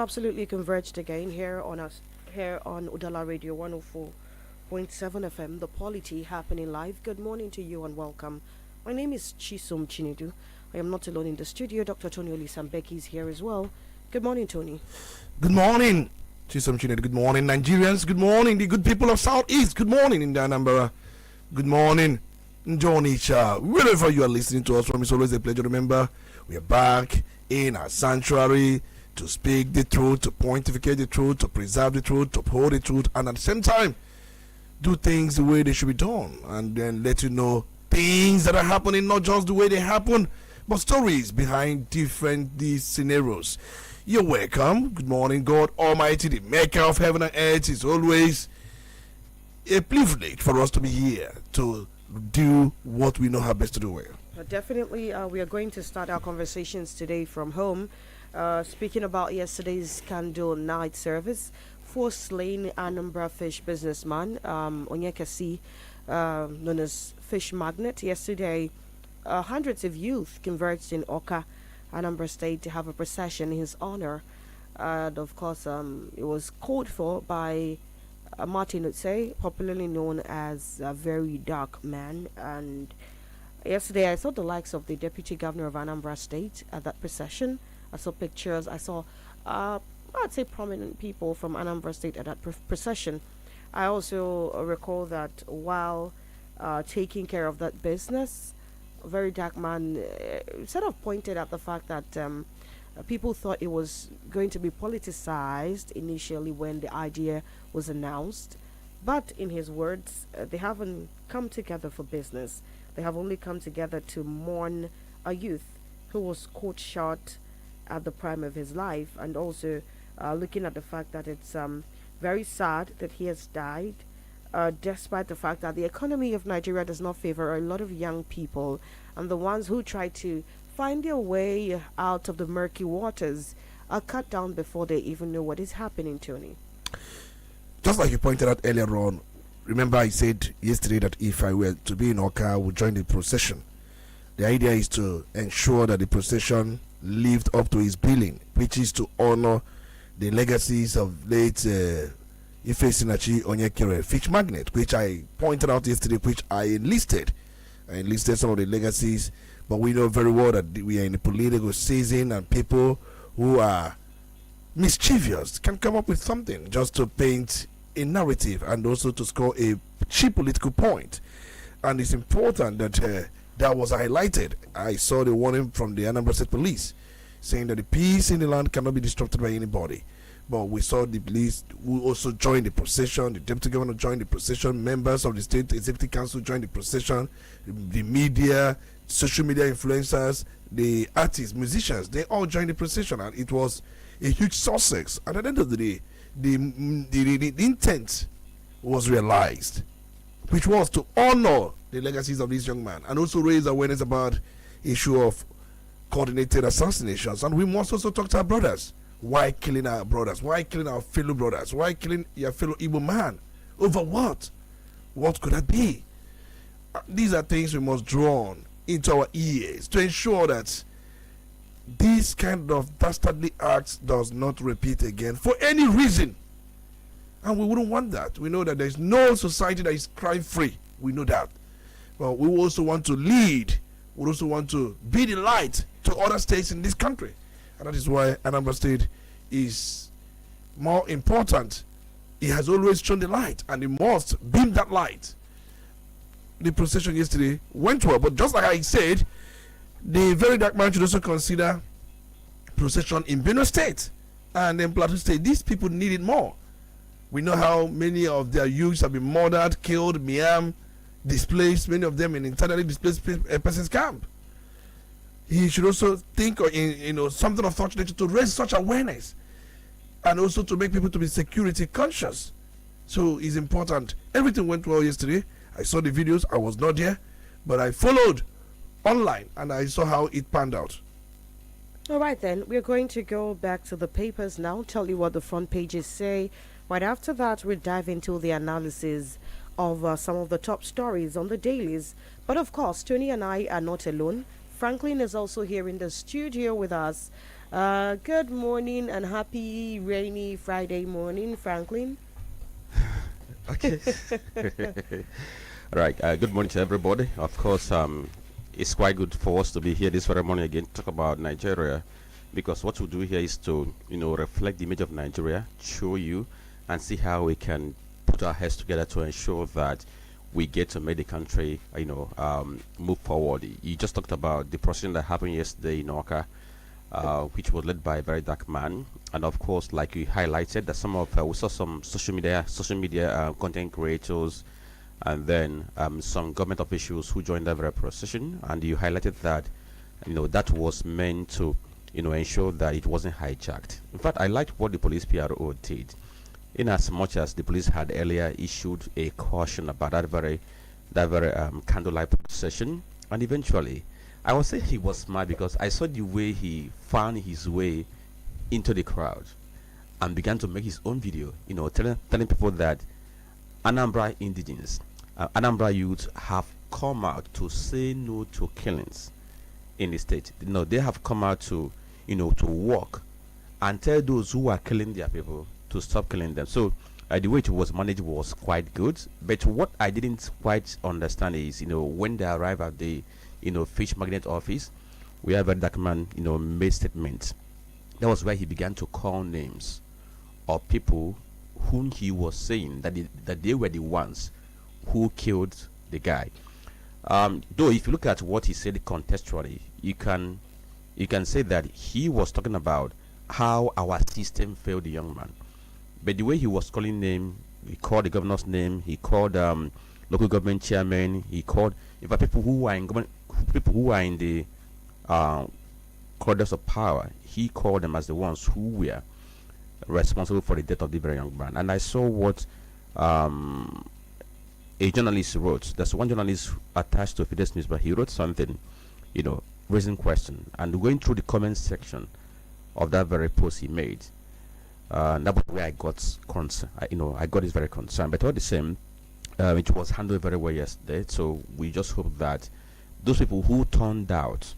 absolutely converged again here on Udala Radio 104.7 FM, the Polity happening live. Good morning to you and welcome. My name is Chisom Chinedu. I am not alone in the studio. Dr. Tony Olisa Mbeki is here as well. Good morning, Tony. Good morning, Chisom Chinedu. Good morning, Nigerians. Good morning, the good people of Southeast. Good morning, in Anambra. Good morning, Onitsha. Wherever you are listening to us from, it's always a pleasure. Remember, we are back in our sanctuary to speak the truth, to pontificate the truth, to preserve the truth, to uphold the truth, and at the same time, do things the way they should be done, and then let you know things that are happening, not just the way they happen, but stories behind different these scenarios. You're welcome. Good morning, God Almighty, the maker of heaven and earth. It's always a privilege for us to be here to do what we know how best to do well. Definitely, we are going to start our conversations today from home. Speaking about yesterday's candle night service for slain Anambra fish businessman Onyekasi, known as Fish Magnet. Yesterday, hundreds of youth converged in Oka, Anambra State, to have a procession in his honor. And of course, it was called for by Martin Utse, popularly known as a very dark man. And yesterday, I saw the likes of the Deputy Governor of Anambra State at that procession. I saw pictures. I saw, I'd say, prominent people from Anambra State at that procession. I also recall that while taking care of that business, a very dark man sort of pointed out the fact that people thought it was going to be politicized initially when the idea was announced. But in his words, they haven't come together for business. They have only come together to mourn a youth who was caught short at the prime of his life, and also looking at the fact that it's very sad that he has died, despite the fact that the economy of Nigeria does not favor a lot of young people, and the ones who try to find their way out of the murky waters are cut down before they even know what is happening, Tony. Just like you pointed out earlier on, remember I said yesterday that if I were to be in Oka, I would join the procession. The idea is to ensure that the procession lived up to his billing, which is to honor the legacies of late Ife Sinachi Onyekere, Fish Magnet, which I pointed out yesterday, which I enlisted. I enlisted some of the legacies, but we know very well that we are in a political season and people who are mischievous can come up with something just to paint a narrative and also to score a cheap political point. And it's important that that was highlighted. I saw the warning from the Anambra State Police saying that the peace in the land cannot be disrupted by anybody. But we saw the police who also joined the procession, the deputy governor joined the procession, members of the state executive council joined the procession, the media, social media influencers, the artists, musicians, they all joined the procession, and it was a huge success. And at the end of the day, the intent was realized, which was to honor the legacies of this young man and also raise awareness about issue of coordinated assassinations. And we must also talk to our brothers. Why killing our brothers? Why killing our fellow brothers? Why killing your fellow Igbo man? Over what? What could that be? These are things we must draw on into our ears to ensure that this kind of dastardly acts does not repeat again for any reason. And we wouldn't want that. We know that there is no society that is crime free. We know that. But we also want to lead. We also want to be the light to other states in this country. And that is why Anambra State is more important. It has always shown the light, and it must beam that light. The procession yesterday went well, but just like I said, the very dark man should also consider procession in Benue State and in Plateau State. These people need it more. We know how many of their youths have been murdered, killed, displaced, many of them in internally displaced persons camp. He should also think of something of such nature to raise such awareness and also to make people to be security conscious. So it's important. Everything went well yesterday. I saw the videos. I was not there, but I followed online and I saw how it panned out. All right, then. We're going to go back to the papers now, tell you what the front pages say. Right after that, we'll dive into the analysis of some of the top stories on the dailies. But of course, Tony and I are not alone. Franklin is also here in the studio with us. Good morning and happy rainy Friday morning, Franklin. Okay. All right. Good morning to everybody. Of course, it's quite good for us to be here this very morning again to talk about Nigeria, because what we do here is to, reflect the image of Nigeria, show you, and see how we can put our heads together to ensure that we get to make the country, move forward. You just talked about the procession that happened yesterday in Oka, which was led by a very dark man, and of course, like you highlighted, that some of we saw some social media content creators, and then some government officials who joined that very procession, and you highlighted that that was meant to ensure that it wasn't hijacked. In fact, I liked what the police PRO did, in as much as the police had earlier issued a caution about that very candlelight procession, and eventually I would say he was smart, because I saw the way he found his way into the crowd and began to make his own video, telling people that Anambra indigenes, Anambra youth have come out to say no to killings in the state. They have come out to, to walk and tell those who are killing their people to stop killing them. So the way it was managed was quite good. But what I didn't quite understand is, when they arrived at the, fish magnet office, where that dark man, made statements. That was where he began to call names of people whom he was saying that they were the ones who killed the guy. Though if you look at what he said contextually, you can say that he was talking about how our system failed the young man. But the way he was calling name, he called the governor's name, he called local government chairman, he called, in fact, people who are in government, people who are in the corridors of power, he called them as the ones who were responsible for the death of the very young man. And I saw what a journalist wrote. There's one journalist attached to Fides News, but he wrote something, raising question, and going through the comment section of that very post he made. That was where I got concerned. I got this very concerned. But all the same, it was handled very well yesterday. So we just hope that those people who turned out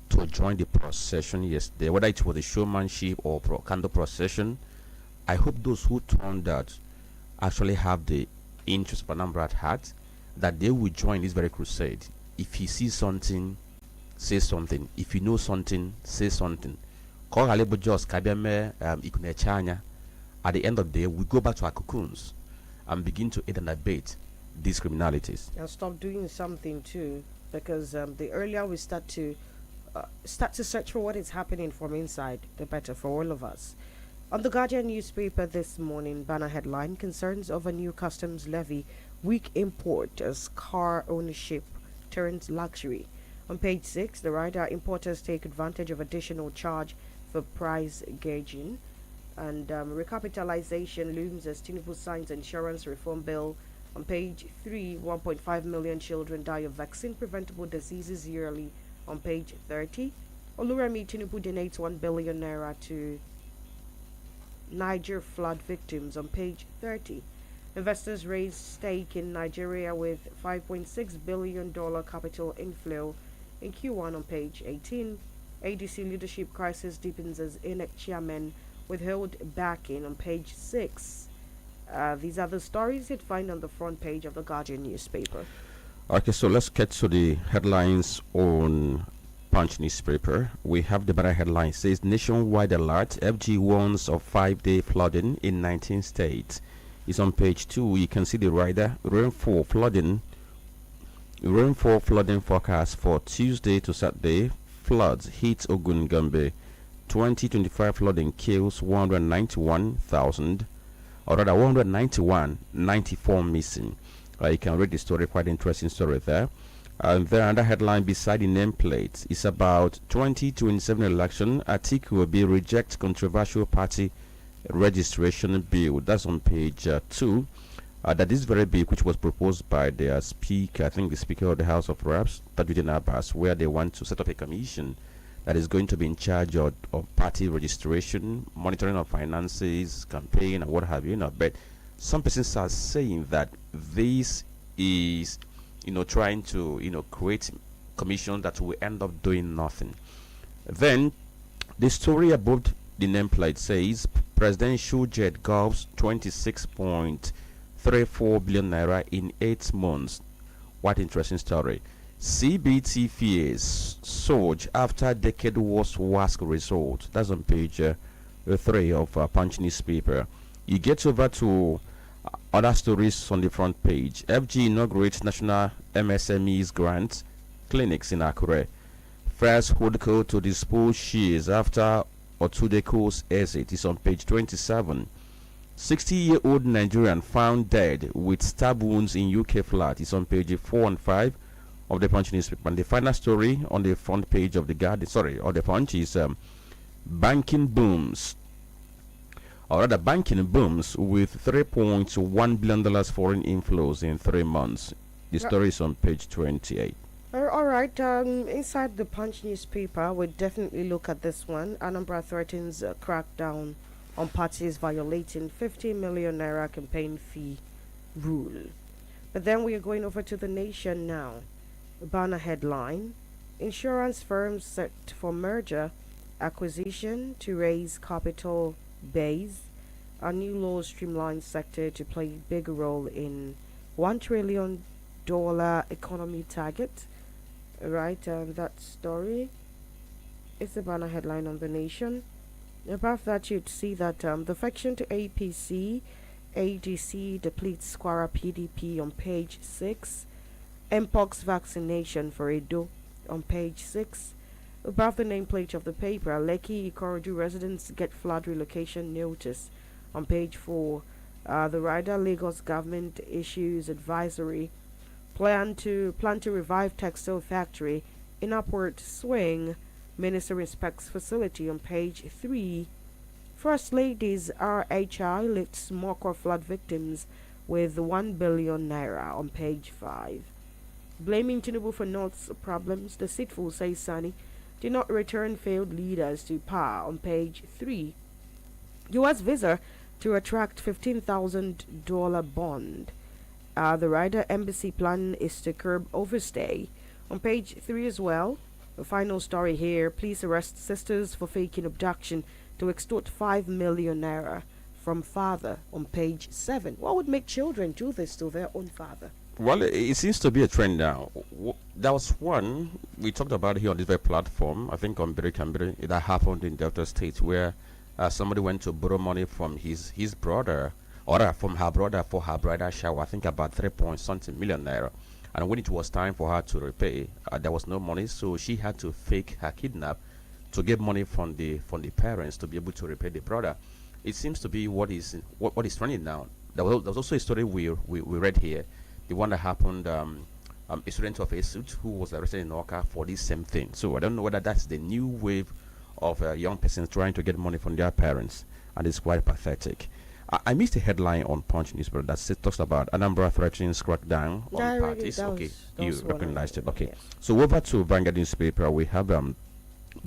to join the procession yesterday, whether it was a showmanship or candle procession, I hope those who turned out actually have the interest of Anambra at heart, that they will join this very crusade. If you see something, say something. If you know something, say something. At the end of the day, we go back to our cocoons and begin to aid and abate these criminalities. And stop doing something too, because the earlier we start to search for what is happening from inside, the better for all of us. On the Guardian newspaper this morning, banner headline: concerns over new customs levy, weak import as car ownership turns luxury. On page 6, the rider importers take advantage of additional charge for price gauging, and recapitalization looms as Tinubu signs insurance reform bill. On page 3, 1.5 million children die of vaccine preventable diseases yearly. On page 30, Oluremi Tinubu donates 1 billion naira to Niger flood victims. On page 30, investors raise stake in Nigeria with $5.6 billion capital inflow in Q1. On page 18, ADC leadership crisis deepens as INEC chairman withheld backing. On page 6. These are the stories you'd find on the front page of the Guardian newspaper. Okay, so let's get to the headlines on Punch newspaper. We have the better headline: says nationwide alert, FG warns of 5-day flooding in 19 states. It's on page 2. You can see the rider: rainfall flooding forecast for Tuesday to Saturday. Floods hit Ogun Gombe. 2025 flooding kills 191,000, or rather 191,94 missing. You can read the story, quite interesting story there. And then another headline beside the nameplate is about 2027 election. Atiku will be reject controversial party registration bill. That's on page 2. That is very big, which was proposed by their speaker, I think the Speaker of the House of Reps, Tajuddin Abbas, where they want to set up a commission that is going to be in charge of party registration, monitoring of finances, campaign, and what have you. But some persons are saying that this is, trying to, create commission that will end up doing nothing. Then The story above the nameplate says presidential jet gulps 26.34 billion naira in 8 months. What interesting story. CBT fears surge after decade was WASC result. That's on page 3 of Punch newspaper. You get over to other stories on the front page. FG inaugurates National MSMEs grant clinics in Akure. First holdco to dispose shares after Otudeko's exit is on page 27. 60-year-old Nigerian found dead with stab wounds in UK flat is on page 4 and 5 of the Punch newspaper. And the final story on the front page of the the Punch is banking booms. Or rather, banking booms with $3.1 billion foreign inflows in 3 months. The story is on page 28. All right. Inside the Punch newspaper, we definitely look at this one. Anambra threatens a crackdown on parties violating 50 million naira campaign fee rule. But then we are going over to the Nation now. Banner headline: Insurance firms set for merger acquisition to raise capital base. A new law streamlines sector to play big role in $1 trillion economy target. Right, that story is the banner headline on the Nation. Above that, you'd see that defection to APC, ADC depletes Squara PDP on page 6. Mpox vaccination for Edo on page 6. Above the nameplate of the paper, Lekki Ikorodu residents get flood relocation notice on page 4. The Rider Lagos government issues advisory. Plan to revive textile factory in upward swing. Minister inspects facility on page 3. First Lady's RHI lifts Mokwa flood victims with 1 billion naira on page 5. Blaming Tinubu for North's problems, the Deceitful says Sani did not return failed leaders to power on page 3. U.S. visa to attract $15,000 bond. The Rider Embassy plan is to curb overstay on page 3 as well. The final story here: police arrest sisters for faking abduction to extort 5 million naira from father on page 7. What would make children do this to their own father? Well, it seems to be a trend now. That was one we talked about here on this very platform, I think on Birikambiri. That happened in Delta State, where somebody went to borrow money from his brother, or from her brother for her bridal shower, I think about 3 point something million naira. And when it was time for her to repay, there was no money, so she had to fake her kidnap to get money from the parents to be able to repay the brother. It seems to be what is trending now. There was also a story we read here, the one that happened. A student of ASUT who was arrested in Oka for this same thing. So I don't know whether that's the new wave of young persons trying to get money from their parents, and it's quite pathetic. I missed a headline on Punch newspaper that talks about Anambra threatens crackdown on parties. Okay, you recognized it. Okay, yes. So over to Vanguard newspaper, we have the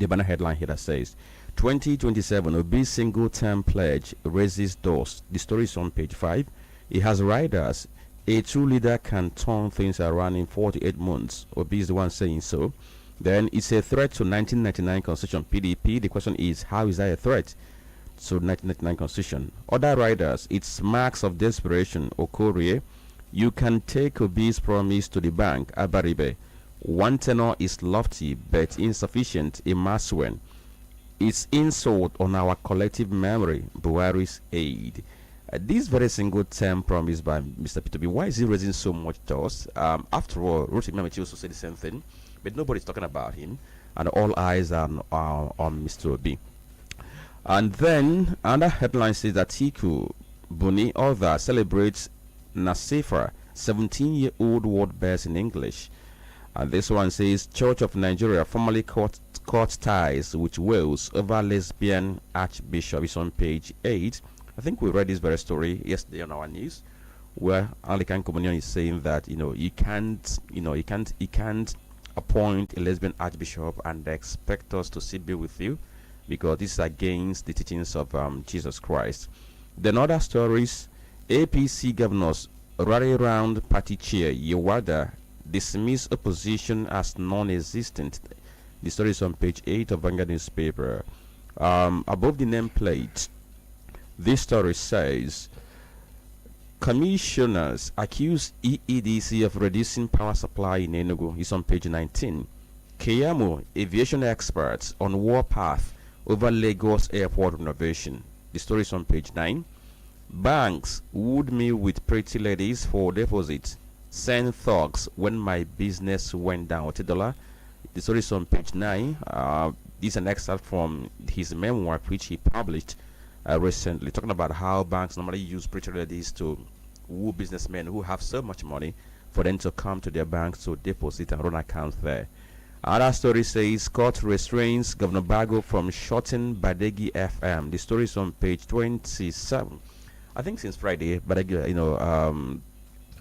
banner headline here that says 2027 Obi single term pledge raises doors. The story is on page 5. It has riders. A true leader can turn things around in 48 months. Obi is the one saying so. Then it's a threat to 1999 Constitution PDP. The question is, how is that a threat to 1999 Constitution? Other riders, it's marks of desperation. Okorie, you can take Obi's promise to the bank. Abaribe, one tenor is lofty but insufficient. Imaswen, it's insult on our collective memory. Buhari's aid. This very single term promised by Mr. P2B, why is he raising so much dust? After all, Rotimi Amici also said the same thing, but nobody's talking about him, and all eyes are on Mr. Obi. And then another headline says that Tiku Buni author celebrates Nasifa, 17-year-old word bears in English. And this one says Church of Nigeria formally cut ties with Wales over lesbian archbishop. Is on page 8. I think we read this very story yesterday on our news, where Anglican Communion is saying that you can't appoint a lesbian archbishop and expect us to sit be with you, because this is against the teachings of Jesus Christ. Then other stories: APC governors rally round party chair Yewada dismiss opposition as non-existent. The story is on page 8 of Vanguard newspaper. Above the nameplate, this story says commissioners accuse EEDC of reducing power supply in Enugu. It's on page 19. Keyamo aviation experts on warpath over Lagos airport renovation. The story is on page 9. Banks wooed me with pretty ladies for deposits. Send thugs when my business went down. $1. The story is on page 9. This is an excerpt from his memoir, which he published recently, talking about how banks normally use pretty ladies to woo businessmen who have so much money for them to come to their banks to deposit and run accounts there. Another story says court restrains Governor Bago from shutting Badegi FM. The story is on page 27. I think since Friday, Badegi,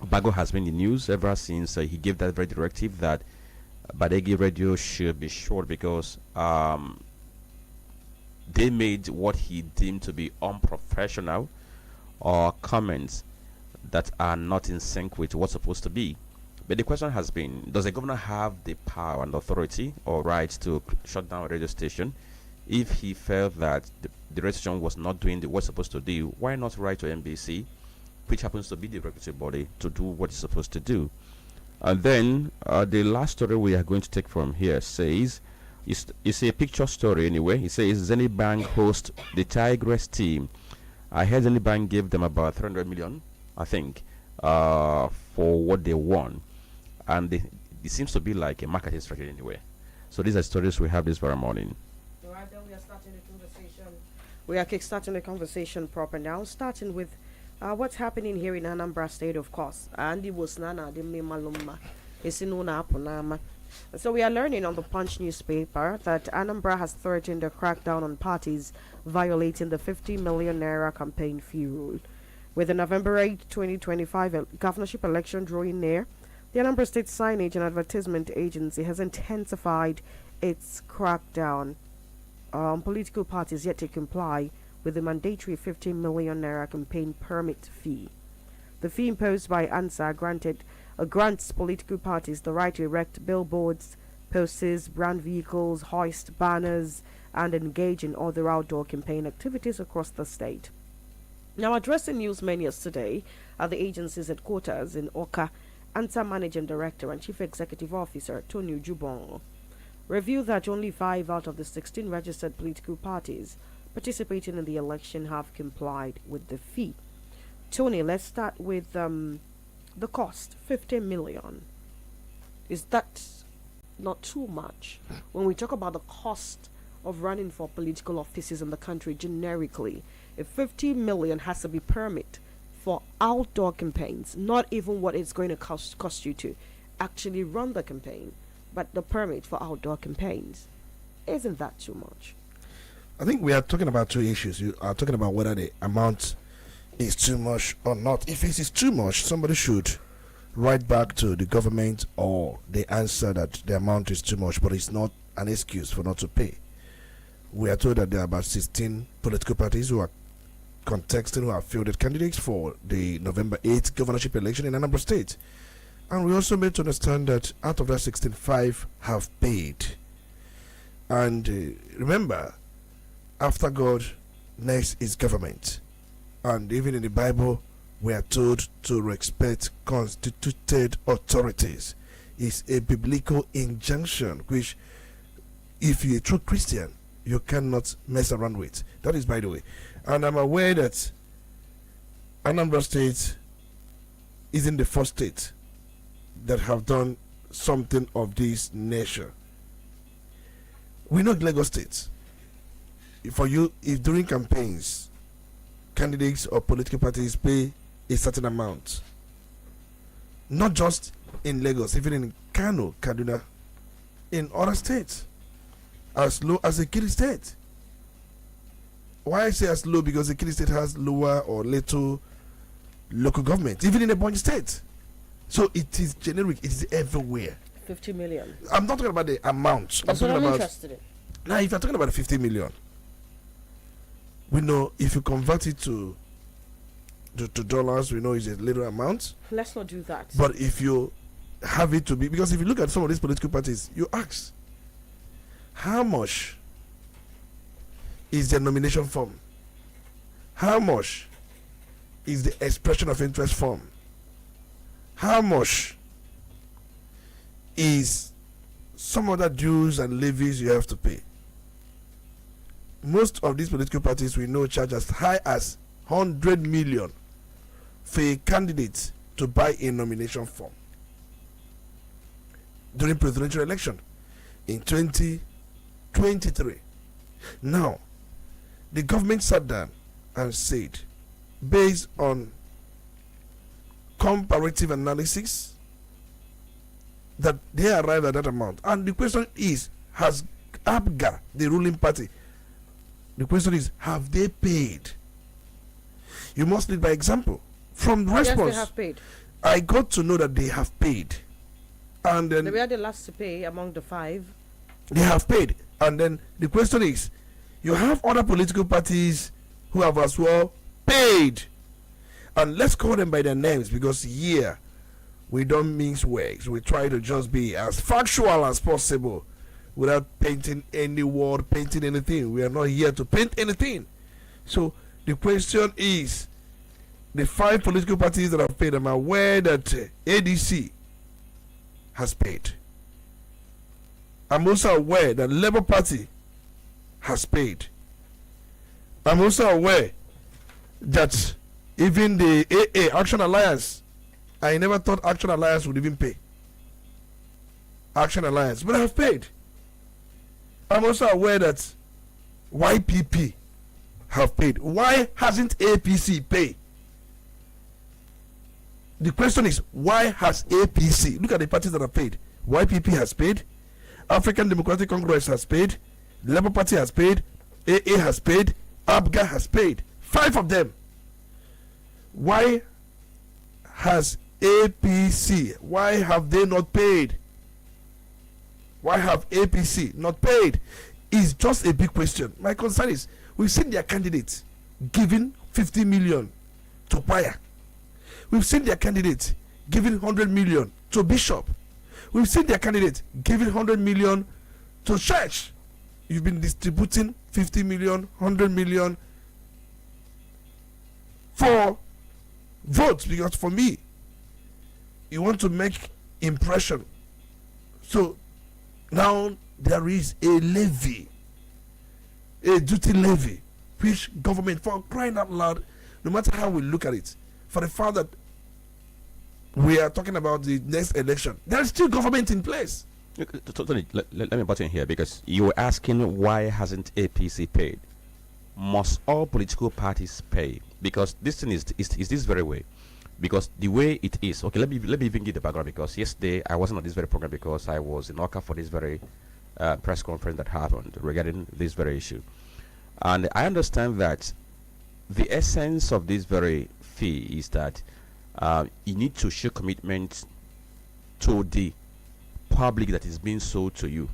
Bago has been in the news ever since he gave that very directive that Badegi Radio should be short because they made what he deemed to be unprofessional or comments that are not in sync with what's supposed to be. But the question has been, does the governor have the power and authority or right to shut down a radio station? If he felt that the radio station was not doing what it's supposed to do, why not write to NBC, which happens to be the regulatory body, to do what it's supposed to do? And then the last story we are going to take from here says, it's a picture story anyway. It says Zenith Bank host the Tigress team. I heard Zenith Bank gave them about 300 million, I think, for what they won. And it seems to be like a marketing strategy anyway. So these are stories we have this very morning. Right, then we are starting the conversation. We are kickstarting the conversation proper now, starting with what's happening here in Anambra State, of course. And it was Nana de Maluma. So we are learning on the Punch newspaper that Anambra has threatened a crackdown on parties violating the 50 million naira campaign fee rule. With the November 8, 2025 governorship election drawing near, the Anambra State Signage and Advertisement Agency has intensified its crackdown on political parties yet to comply with the mandatory 50 million naira campaign permit fee. The fee imposed by ANSA grants political parties the right to erect billboards, posters, brand vehicles, hoist banners, and engage in other outdoor campaign activities across the state. Now, addressing newsmen yesterday at the agency's headquarters in Oka, ANSA Managing Director and Chief Executive Officer Tony Jubon revealed that only 5 out of the 16 registered political parties participating in the election have complied with the fee. Tony, let's start with the cost, 50 million. Is that not too much? When we talk about the cost of running for political offices in the country generically, if 50 million has to be permit for outdoor campaigns, not even what it's going to cost you to actually run the campaign, but the permit for outdoor campaigns, isn't that too much? I think we are talking about two issues. You are talking about whether the amount is too much or not. If it is too much, somebody should write back to the government or they answer that the amount is too much, but it's not an excuse for not to pay. We are told that there are about 16 political parties who are contesting, who have fielded candidates for the November 8th governorship election in Anambra State. And we also made to understand that out of that 16, 5 have paid. And remember, after God, next is government. And even in the Bible, we are told to respect constituted authorities. It's a biblical injunction, which, if you're a true Christian, you cannot mess around with. That is, by the way. And I'm aware that Anambra State isn't the first state that have done something of this nature. We know Lagos State. If during campaigns, candidates or political parties pay a certain amount, not just in Lagos, even in Kano, Kaduna, in other states, as low as a Ekiti State. Why I say as low? Because the Ekiti State has lower or little local government, even in the Ebonyi State. So it is generic, it is everywhere. 50 million. I'm not talking about the amount. That's what I'm interested in. Now, if you're talking about the 50 million, we know if you convert it to dollars, we know it's a little amount. Let's not do that. But if you have it to be, because if you look at some of these political parties, you ask, how much is the nomination form? How much is the expression of interest form? How much is some other dues and levies you have to pay? Most of these political parties we know charge as high as 100 million for a candidate to buy a nomination form during presidential election in 2023. Now, the government sat down and said, based on comparative analysis, that they arrived at that amount. And the question is, has APGA, the ruling party, the question is, have they paid? You must lead by example. From the response, yes, they have paid. I got to know that they have paid. And then they were the last to pay among the 5. They have paid. And then the question is, you have other political parties who have as well paid. And let's call them by their names, because here we don't mince words. We try to just be as factual as possible without painting any word, painting anything. We are not here to paint anything. So the question is, the 5 political parties that have paid, I'm aware that ADC has paid. I'm also aware that Labour Party has paid. I'm also aware that even the AA, Action Alliance, I never thought Action Alliance would even pay. Action Alliance, but I have paid. I'm also aware that YPP have paid. Why hasn't APC paid? The question is, why has APC? Look at the parties that have paid. YPP has paid. African Democratic Congress has paid. Labour Party has paid. AA has paid. APGA has paid. 5 of them. Why has APC? Why have they not paid? Why have APC not paid? It's just a big question. My concern is, we've seen their candidates giving 50 million to choir. We've seen their candidate giving 100 million to bishop. We've seen their candidate giving 100 million to church. You've been distributing 50 million, 100 million for votes, because for me, you want to make impression. So now there is a levy, a duty levy, which government, for crying out loud, no matter how we look at it, for the fact that we are talking about the next election, there is still government in place. Totally. Let me butt in here, because you were asking why hasn't APC paid. Must all political parties pay? Because this thing is this very way. Because the way it is, okay, let me even give the background, because yesterday I wasn't on this very program because I was in Oka for this very press conference that happened regarding this very issue. And I understand that the essence of this very fee is that you need to show commitment to the public that is being sold to you.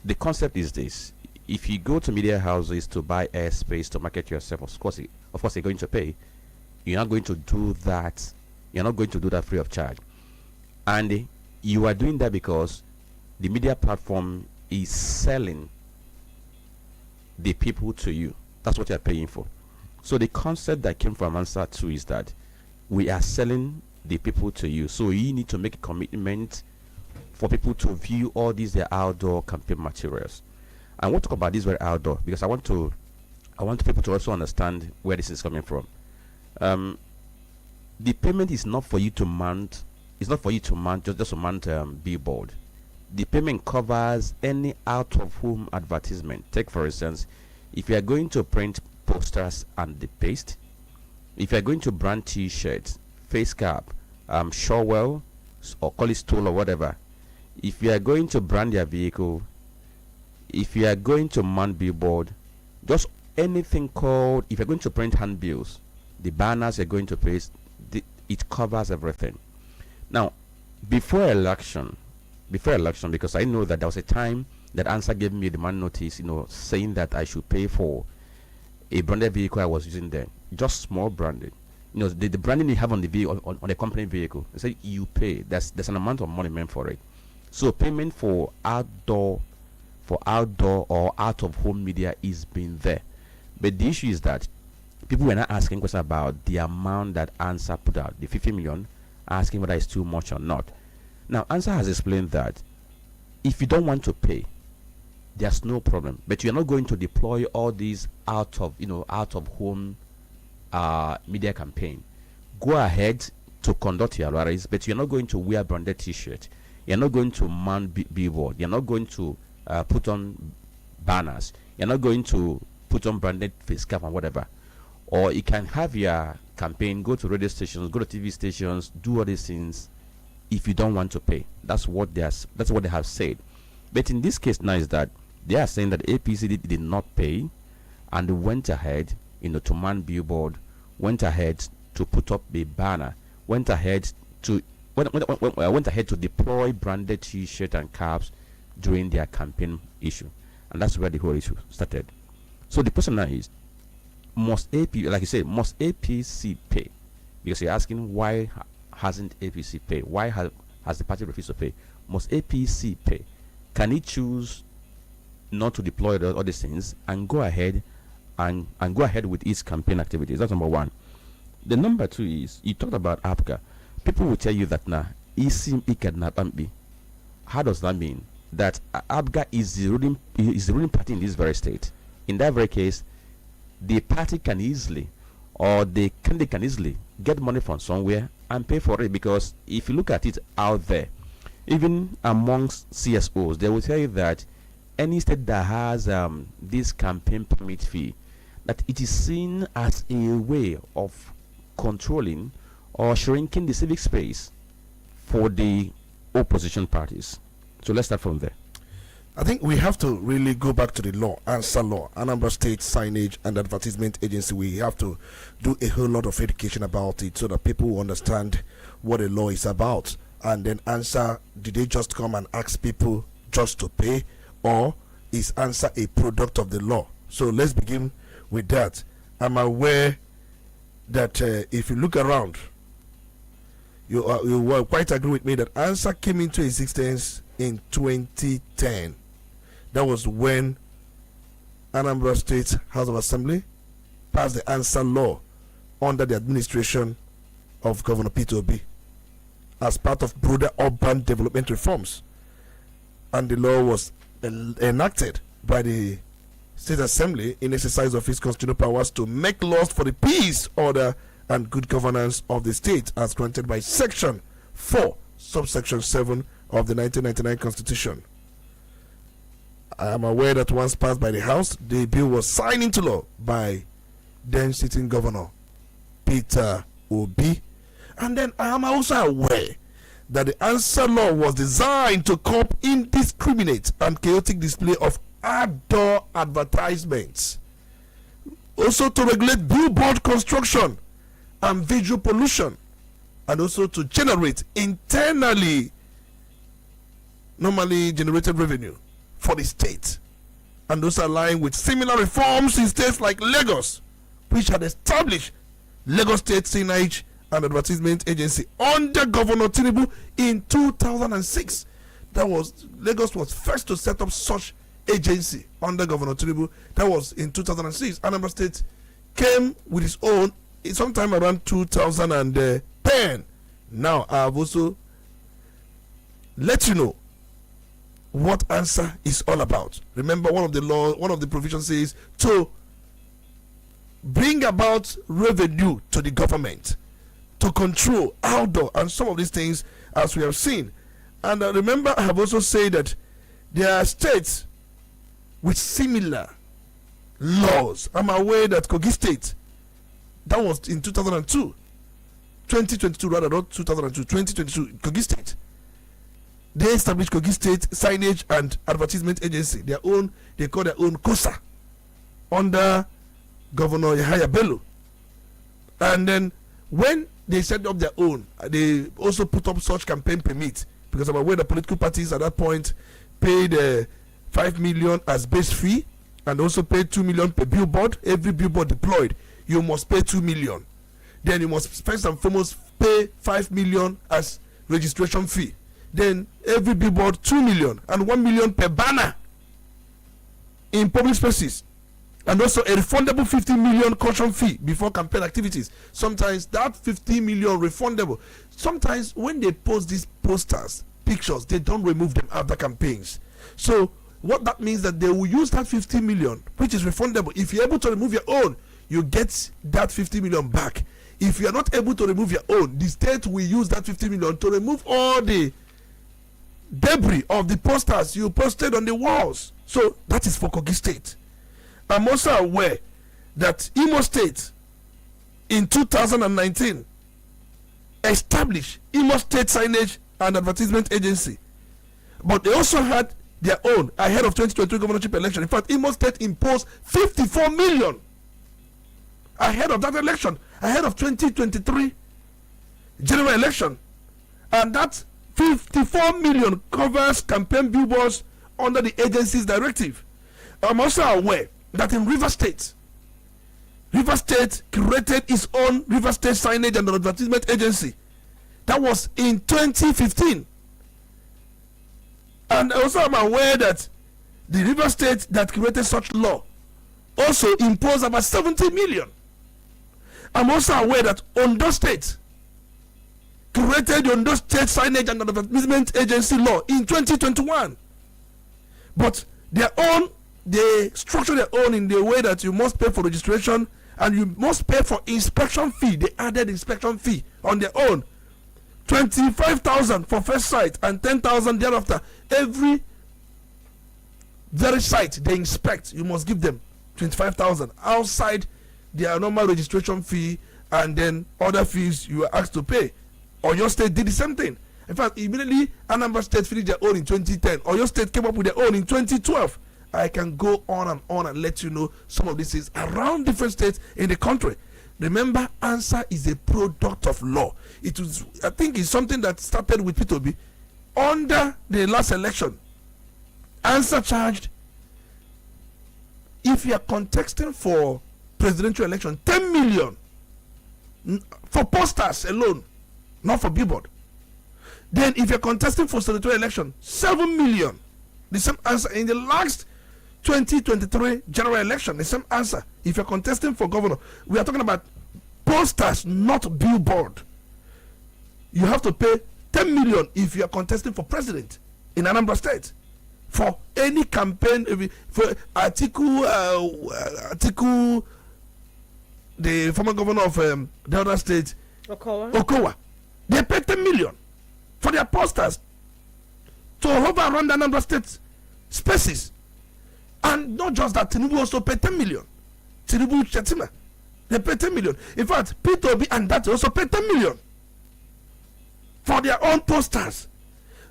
The concept is this: if you go to media houses to buy airspace to market yourself, of course you're going to pay. You're not going to do that. You're not going to do that free of charge. And you are doing that because the media platform is selling the people to you. That's what you're paying for. So the concept that came from answer 2 is that we are selling the people to you. So you need to make a commitment for people to view all these their outdoor campaign materials. I want to talk about this very outdoor because I want people to also understand where this is coming from. The payment is not for you to mount. It's not for you to mount just to mount billboard. The payment covers any out-of-home advertisement. Take for instance, if you are going to print posters and the paste, if you are going to brand T-shirts, face cap, Shawwell, or call it stool or whatever. If you are going to brand your vehicle, if you are going to mount billboard, just anything called, if you're going to print handbills, the banners you're going to paste, it covers everything. Now, before election, because I know that there was a time that answer gave me a demand notice, saying that I should pay for a branded vehicle I was using there, just small branding. The branding you have on the vehicle, on the company vehicle, they say you pay. There's an amount of money meant for it. So payment for outdoor for outdoor or out of home media is being there. But the issue is that people were not asking questions about the amount that ANSA put out, the 50 million, asking whether it's too much or not. Now, ANSA has explained that if you don't want to pay, there's no problem. But you're not going to deploy all these out of home media campaign. Go ahead to conduct your rallies, but you're not going to wear branded T-shirt. You're not going to man billboard. You're not going to put on banners. You're not going to put on branded face cap and whatever. Or you can have your campaign, go to radio stations, go to TV stations, do all these things if you don't want to pay. That's what they have said. But in this case now is that they are saying that APC did not pay, and they went ahead, to man billboard, went ahead to put up a banner, went ahead to deploy branded T-shirt and caps during their campaign issue, and that's where the whole issue started. So the question now is, must APC pay? Because you're asking why hasn't APC paid? Why has the party refused to pay? Must APC pay? Can it choose not to deploy all these things and go ahead with its campaign activities? That's number one. The number two is, you talked about APGA. People will tell you that now isim ikadnapambi. How does that mean? That APGA is the ruling party in this very state. In that very case, the party can easily, or the candidate can easily get money from somewhere and pay for it. Because if you look at it out there, even amongst CSOs, they will tell you that any state that has this campaign permit fee, that it is seen as a way of controlling or shrinking the civic space for the opposition parties. So let's start from there. I think we have to really go back to the law, ANSA law, Anambra State Signage and Advertisement Agency. We have to do a whole lot of education about it so that people will understand what the law is about. And then ANSA, did they just come and ask people just to pay, or is ANSA a product of the law? So let's begin with that. I'm aware that if you look around, you will quite agree with me that ANSA came into existence in 2010. That was when Anambra State House of Assembly passed the ANSA law under the administration of Governor Peter Obi as part of broader urban development reforms. And the law was enacted by the State Assembly in exercise of its constitutional powers to make laws for the peace, order, and good governance of the state, as granted by Section 4, subsection 7 of the 1999 Constitution. I am aware that once passed by the House, the bill was signed into law by then sitting Governor Peter Obi. And then I am also aware that the ANSA law was designed to curb indiscriminate and chaotic display of outdoor advertisements, also to regulate billboard construction and visual pollution, and also to generate internally normally generated revenue for the state, and those align with similar reforms in states like Lagos, which had established Lagos State Signage and Advertisement Agency under Governor Tinubu in 2006. Lagos was first to set up such agency under Governor Tinubu. That was in 2006. Anambra State came with its own sometime around 2010. Now I have also let you know what ANSA is all about. Remember, one of the provisions says to bring about revenue to the government, to control outdoor and some of these things, as we have seen. And remember, I have also said that there are states with similar laws. I'm aware that Kogi State, that was in 2022 rather, not 2002, 2022, Kogi State, they established Kogi State Signage and Advertisement Agency, they call their own KOSA, under Governor Yahaya Bello. And then when they set up their own, they also put up such campaign permit, because I'm aware the political parties at that point paid 5 million as base fee, and also paid 2 million per billboard. Every billboard deployed, you must pay 2 million. Then you must first and foremost pay 5 million as registration fee. Then every billboard 2 million, and 1 million per banner. in public spaces, and also a refundable 50 million caution fee before campaign activities. Sometimes that 50 million refundable. Sometimes when they post these posters, pictures, they don't remove them after campaigns. So what that means that they will use that 50 million, which is refundable. If you're able to remove your own, you get that 50 million back. If you are not able to remove your own, the state will use that 50 million to remove all the debris of the posters you posted on the walls. So that is for Kogi State. I'm also aware that Imo State in 2019 established Imo State Signage and Advertisement Agency, but they also had their own ahead of 2023 governorship election. In fact, Imo State imposed 54 million ahead of that election, ahead of 2023 general election, and that 54 million covers campaign billboards under the agency's directive. I'm also aware that in River State created its own River State Signage and Advertisement Agency. That was in 2015. And also I'm aware that the River State that created such law also imposed about 70 million. I'm also aware that Ondo State created the Ondo State Signage and Advertisement Agency law in 2021. But they structure their own in the way that you must pay for registration and you must pay for inspection fee. They added inspection fee on their own. 25,000 for first site and 10,000 thereafter. Every very site they inspect, you must give them 25,000 outside their normal registration fee and then other fees you are asked to pay. Oyo State did the same thing. In fact, immediately Anambra State finished their own in 2010. Oyo State came up with their own in 2012. I can go on and let you know some of these things around different states in the country. Remember, answer is a product of law. It was, I think it's something that started with P2B. Under the last election, answer charged, if you are contesting for presidential election, 10 million for posters alone, not for billboard. Then if you're contesting for senatorial election, 7 million. The same answer in the last 2023 general election, the same answer. If you're contesting for governor, we are talking about posters, not billboard. You have to pay 10 million if you are contesting for president in Anambra State. For any campaign, for Atiku, the former governor of the other state, Okowa, they pay 10 million for their posters to hover around the Anambra State spaces. And not just that, Tinubu also pay 10 million. Tinubu Chetima, they pay 10 million. In fact, P2B and that also pay 10 million for their own posters.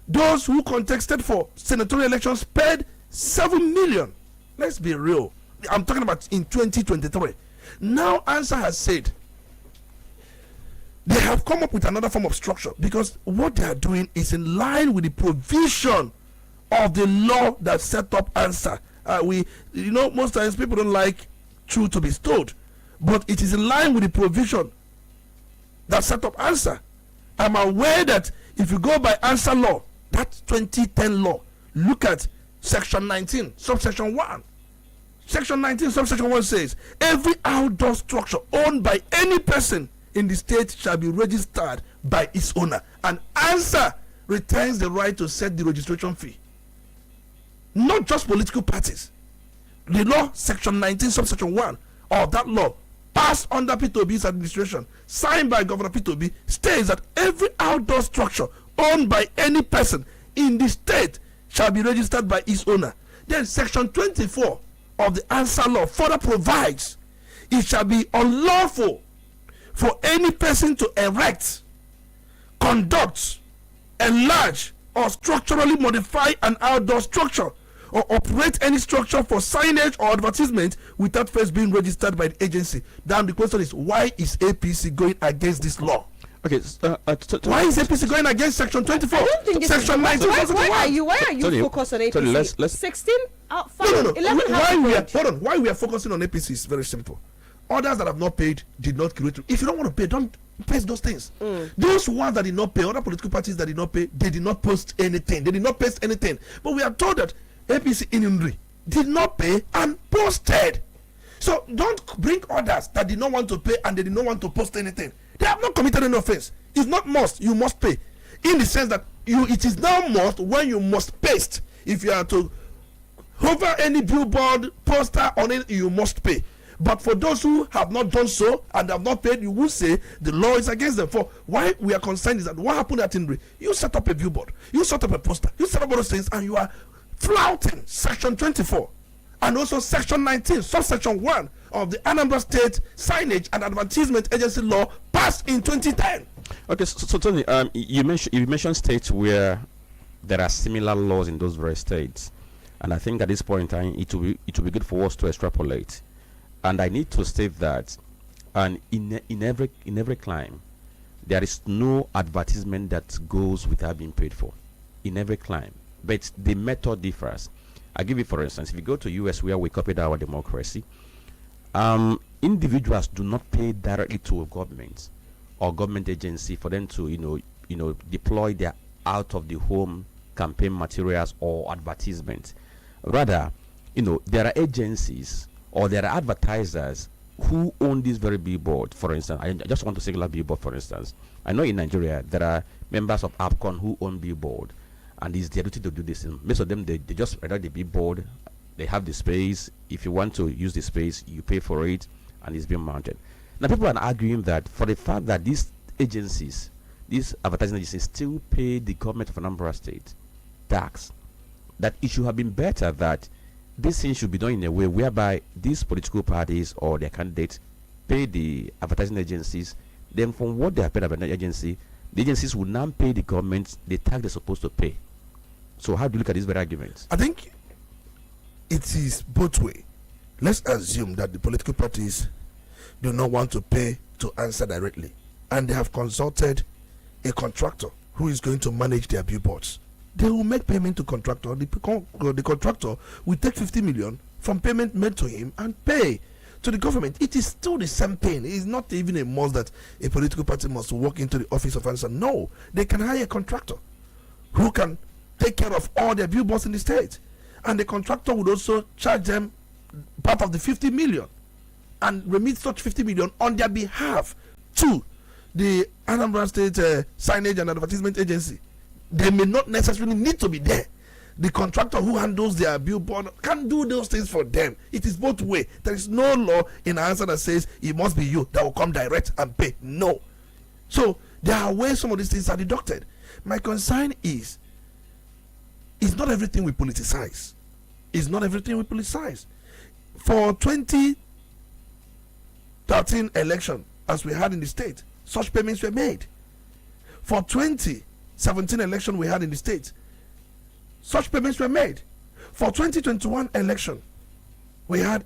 Those who contested for senatorial elections paid 7 million. Let's be real. I'm talking about in 2023. Now, answer has said they have come up with another form of structure because what they are doing is in line with the provision of the law that set up answer. Most times people don't like truth to be told, but it is in line with the provision that set up answer. I'm aware that if you go by answer law, that 2010 law, look at section 19, subsection 1. Section 19, subsection 1 says, every outdoor structure owned by any person in the state shall be registered by its owner. And answer retains the right to set the registration fee. Not just political parties. The law, section 19, subsection 1 of that law, passed under P2B's administration, signed by Governor P2B, states that every outdoor structure owned by any person in the state shall be registered by its owner. Then section 24 of the answer law further provides it shall be unlawful for any person to erect, conduct, enlarge, or structurally modify an outdoor structure or operate any structure for signage or advertisement without first being registered by the agency. Now the question is, why is APC going against this law? Okay, why is APC going against section 24? I don't think section 19. Why are you focused on APC? Let's 16 no. 11 why we are focusing on APC is very simple. Others that have not paid did not create. If you don't want to pay, don't post those things. Those ones that did not pay, other political parties that did not pay, they did not post anything. They did not post anything. But we are told that APC in Inri, did not pay and posted. So don't bring others that did not want to pay and they did not want to post anything. They have not committed any offense. It's not must. You must pay. In the sense that it is now must when you must paste. If you are to hover any billboard, poster on it, you must pay. But for those who have not done so and have not paid, you will say the law is against them. For why we are concerned is that what happened at Indri, you set up a billboard, you set up a poster, you set up all those things, and you are flouting Section 24 and also Section 19, subsection 1 of the Anambra State Signage and Advertisement Agency Law passed in 2010. Okay, so Tony, you mentioned states where there are similar laws in those very states, and I think at this point in time it will be good for us to extrapolate. And I need to state that, and in every climb, there is no advertisement that goes without being paid for. In every climb, but the method differs. I give you for instance, if you go to US where we copied our democracy, individuals do not pay directly to a government or government agency for them to deploy their out of the home campaign materials or advertisements. Rather, there are agencies or there are advertisers who own this very billboard. For instance, I just want to single out billboard. For instance, I know in Nigeria there are members of APCON who own billboard, and it's their duty to do this. And most of them they just write out the billboard. They have the space. If you want to use the space, you pay for it, and it's being mounted. Now people are arguing that for the fact that these agencies, these advertising agencies, still pay the government of Anambra State tax, that it should have been better that this thing should be done in a way whereby these political parties or their candidates pay the advertising agencies. Then from what they have paid by the agency, the agencies will now pay the government the tax they're supposed to pay. So how do you look at this very argument? I think it is both way. Let's assume that the political parties do not want to pay to answer directly, and they have consulted a contractor who is going to manage their billboards. They will make payment to contractor. The contractor will take 50 million from payment made to him and pay to the government. It is still the same thing. It is not even a must that a political party must walk into the office of answer. No, they can hire a contractor who can take care of all their billboards in the state, and the contractor would also charge them part of the 50 million and remit such 50 million on their behalf to the Anambra State Signage and Advertisement Agency. They may not necessarily need to be there. The contractor who handles their billboard can do those things for them. It is both way. There is no law in answer that says it must be you that will come direct and pay. No. So there are ways some of these things are deducted. My concern is, it's not everything we politicize. It's not everything we politicize. For 2013 election, as we had in the state, such payments were made. For 2017 election we had in the state, such payments were made. For 2021 election, we had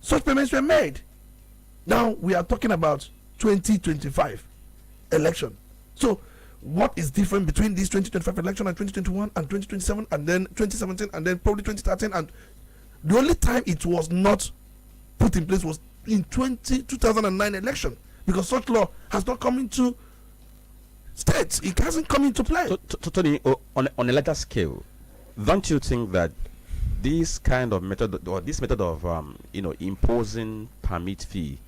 such payments were made. Now we are talking about 2025 election. So what is different between this 2025 election and 2021 and 2027 and then 2017 and then probably 2013? And the only time it was not put in place was in 2009 election, because such law has not come into states. It hasn't come into play. Tony, on a larger scale, don't you think that this kind of method, or this method of imposing permit fee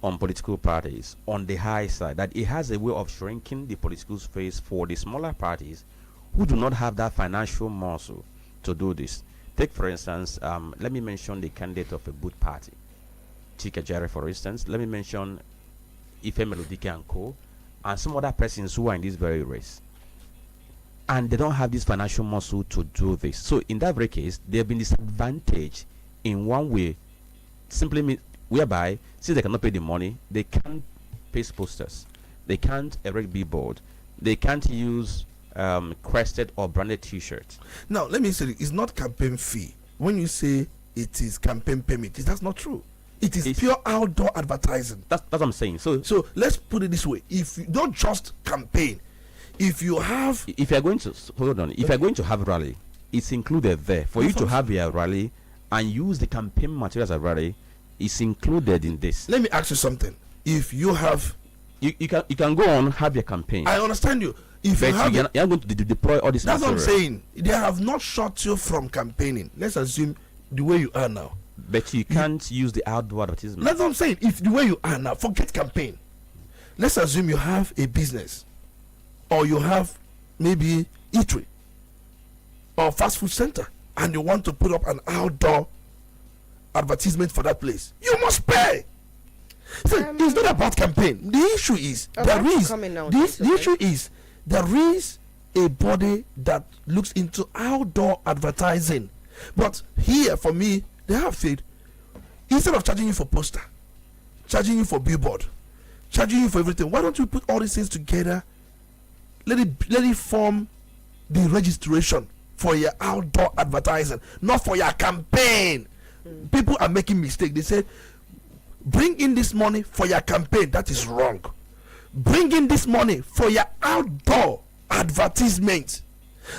on political parties on the high side, that it has a way of shrinking the political space for the smaller parties who do not have that financial muscle to do this? Take for instance, let me mention the candidate of a good party, Chika Jare, for instance. Let me mention Ife Melodike and Co, and some other persons who are in this very race, and they don't have this financial muscle to do this. So in that very case, they have been disadvantaged in one way, simply whereby since they cannot pay the money, they can't paste posters, they can't erect billboard, they can't use crested or branded t-shirts. Now let me say, it's not campaign fee. When you say it is campaign payment, that's not true. It's pure outdoor advertising. That's what I'm saying. So let's put it this way: if you don't just campaign, if you're going to have rally, it's included there. For you to have your rally and use the campaign materials at rally, it's included in this. Let me ask you something. If you have, you can go on, have your campaign. I understand you. if you have, you're going to deploy all this. That's material. what I'm saying. They have not shut you from campaigning. Let's assume the way you are now. But you can't use the outdoor advertisement. That's what I'm saying. If the way you are now, forget campaign. Let's assume you have a business, or you have maybe eatery or fast food center, and you want to put up an outdoor advertisement for that place. You must pay. So it's not about campaign. The issue is there is a body that looks into outdoor advertising. But here, for me, they have said, instead of charging you for poster, charging you for billboard, charging you for everything, why don't you put all these things together? Let it form the registration for your outdoor advertising, not for your campaign. People are making mistakes. They say, bring in this money for your campaign. That is wrong. Bring in this money for your outdoor advertisement.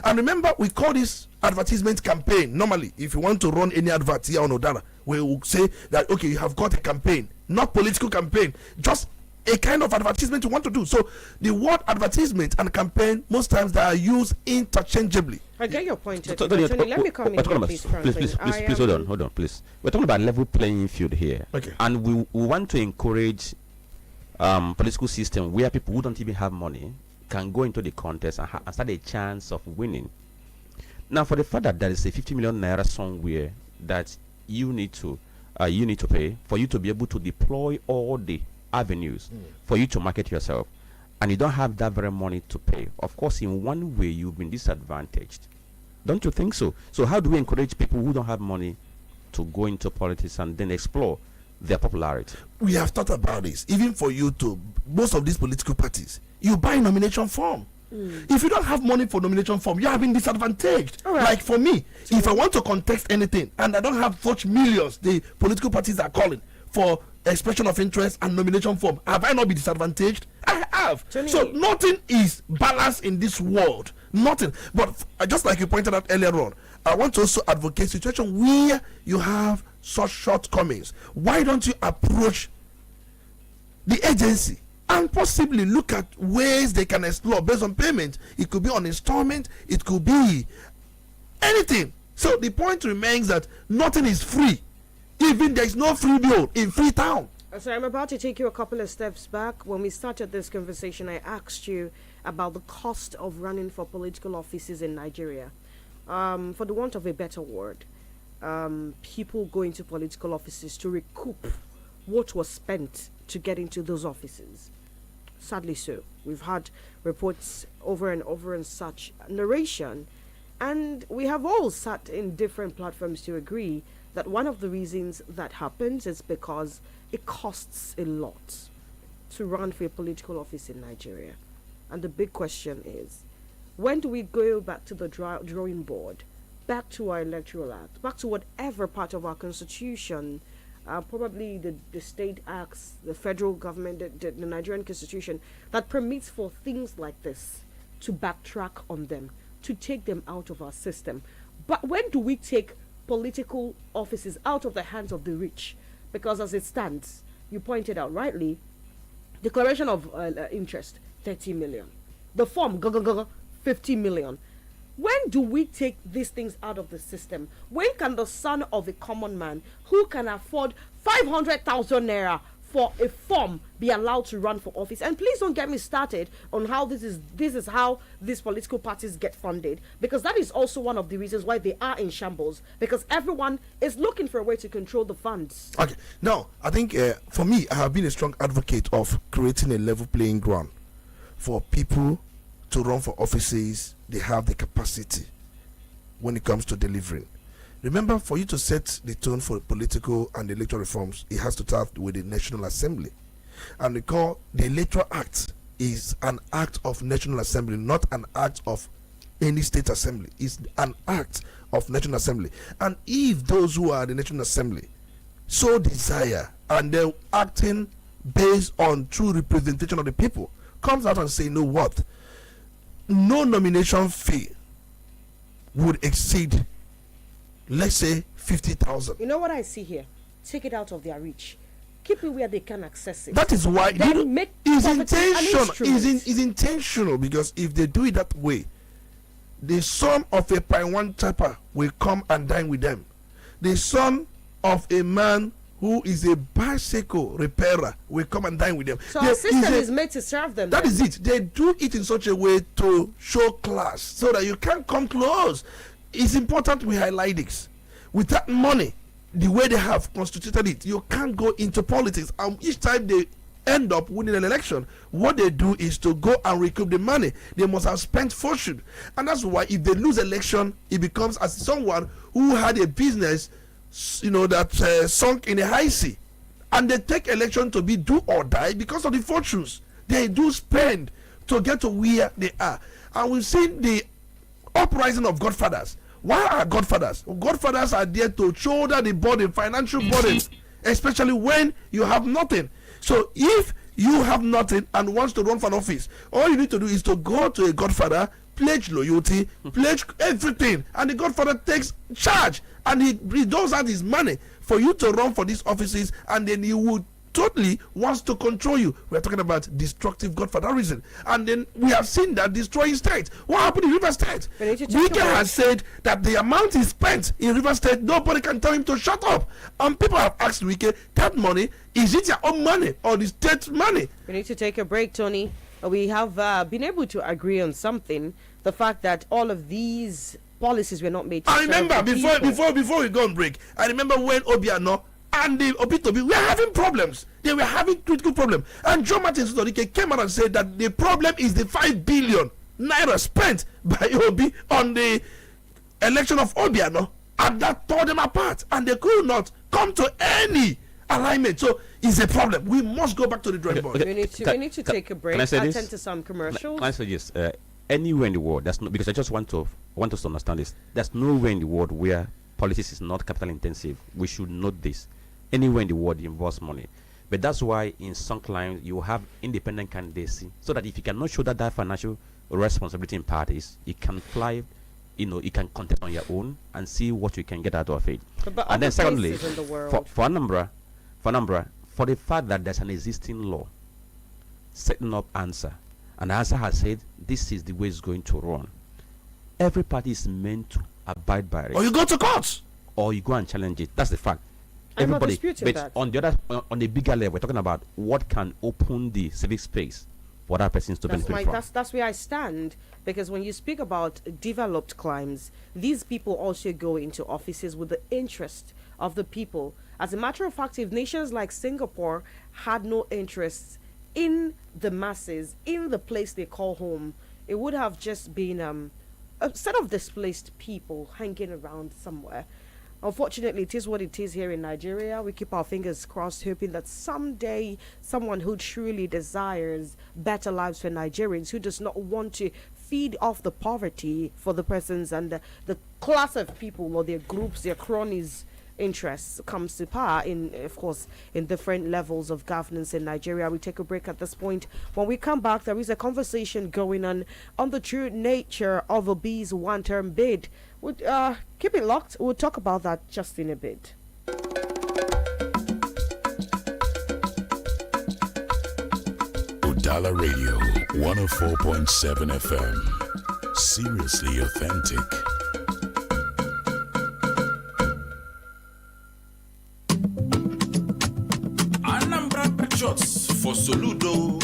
And remember, we call this advertisement campaign. Normally, if you want to run any advert here on Udala, we will say that, okay, you have got a campaign, not political campaign, just a kind of advertisement you want to do. So the word advertisement and campaign, most times they are used interchangeably. I get your point. Tony, let me come in here, please, please, hold on, please. We're talking about level playing field here. Okay. And we want to encourage political system where people who don't even have money can go into the contest and start a chance of winning. Now, for the fact that there is a 50 million naira somewhere that you need to pay for you to be able to deploy all the avenues for you to market yourself, and you don't have that very money to pay, of course, in one way you've been disadvantaged. Don't you think so? So how do we encourage people who don't have money to go into politics and then explore their popularity? We have thought about this. Even for you to, most of these political parties, you buy nomination form. If you don't have money for nomination form, you have been disadvantaged. Right. Like for me, if I want to contest anything and I don't have such millions the political parties are calling for expression of interest and nomination form, have I not been disadvantaged? I have. Tony. So nothing is balanced in this world. Nothing. But just like you pointed out earlier on, I want to also advocate situation where you have such shortcomings. Why don't you approach the agency and possibly look at ways they can explore based on payment? It could be on installment, it could be anything. So the point remains that nothing is free. Even there is no free meal in Freetown. So I'm about to take you a couple of steps back. When we started this conversation, I asked you about the cost of running for political offices in Nigeria. For the want of a better word, people go into political offices to recoup what was spent to get into those offices. Sadly so. We've had reports over and over and such narration, and we have all sat in different platforms to agree that one of the reasons that happens is because it costs a lot to run for a political office in Nigeria. And the big question is, when do we go back to the drawing board, back to our electoral act, back to whatever part of our constitution, probably the state acts, the federal government, the Nigerian constitution, that permits for things like this to backtrack on them, to take them out of our system? But when do we take political offices out of the hands of the rich? Because as it stands, you pointed out rightly, declaration of interest, 30 million. The form, 50 million. When do we take these things out of the system? When can the son of a common man who can afford 500,000 naira for a form be allowed to run for office? And please don't get me started on how this is how these political parties get funded, because that is also one of the reasons why they are in shambles, because everyone is looking for a way to control the funds. Okay, now I think for me, I have been a strong advocate of creating a level playing ground for people to run for offices. They have the capacity when it comes to delivering. Remember, for you to set the tone for political and electoral reforms, it has to start with the National Assembly. And recall, the Electoral Act is an act of National Assembly, not an act of any state assembly. It's an act of National Assembly. And if those who are the National Assembly so desire, and they're acting based on true representation of the people, comes out and say, you know what, no nomination fee would exceed, let's say, 50,000. You know what I see here? Take it out of their reach. keep it where they can access it. That is why Then make it's poverty an instrument. is intentional, because if they do it that way, the son of a Paiwan chapper will come and dine with them. The son of a man who is a bicycle repairer will come and dine with them. So our system is made to serve them. That is it. They do it in such a way to show class so that you can't come close. It's important we highlight this. With that money, the way they have constituted it, you can't go into politics. And each time they end up winning an election, what they do is to go and recoup the money. They must have spent fortune. And that's why if they lose election, it becomes as someone who had a business, that sunk in a high sea. And they take election to be do or die because of the fortunes they do spend to get to where they are. And we've seen the uprising of godfathers. Why are godfathers? Godfathers are there to shoulder the burden, financial burdens, especially when you have nothing. So if you have nothing and wants to run for an office, all you need to do is to go to a godfather, pledge loyalty, pledge everything, and the godfather takes charge, and he does out his money for you to run for these offices, and then he would totally wants to control you. We're talking about destructive godfatherism, and then we have seen that destroying states. What happened in River State? Wike has said that the amount he spent in River State, nobody can tell him to shut up. And people have asked Wike, that money, is it your own money or the state's money? We need to take a break, Tony. We have been able to agree on something. The fact that all of these policies were not made to I remember before we go on break, I remember when Obiano and the Obitobi were having problems. They were having critical problems. And John Martin Sudorike came out and said that the problem is the 5 billion naira spent by Obi on the election of Obiano. And that tore them apart. And they could not come to any alignment. So it's a problem. We must go back to the drawing board. We need to take a break. Can I say Attend this? to some commercials. Can I say this? Anywhere in the world, that's not, because I just want us to understand this. There's nowhere in the world where politics is not capital intensive. We should note this. Anywhere in the world involves money. But that's why in some climes you have independent candidacy, so that if you cannot show that financial responsibility in parties, you can fly, you can contest on your own and see what you can get out of it. But and then secondly, in the world, for the fact that there's an existing law setting up answer, and the answer has said this is the way it's going to run. Every party is meant to abide by it. Or you go to court. Or you go and challenge it. That's the fact. I'm not Everybody, disputing but that. on the bigger level, we're talking about what can open the civic space for that person to benefit from. That's where I stand, because when you speak about developed climes, these people also go into offices with the interest of the people. As a matter of fact, if nations like Singapore had no interest in the masses, in the place they call home, it would have just been a set of displaced people hanging around somewhere. Unfortunately, it is what it is here in Nigeria. We keep our fingers crossed, hoping that someday someone who truly desires better lives for Nigerians, who does not want to feed off the poverty for the persons and the class of people or their groups, their cronies' interests, comes to power in, of course, in different levels of governance in Nigeria. We take a break at this point. When we come back, there is a conversation going on the true nature of Obi's one-term bid. Keep it locked. We'll talk about that just in a bit. Udala Radio 104.7 FM. Seriously authentic. Anambra Patriots for Soludo.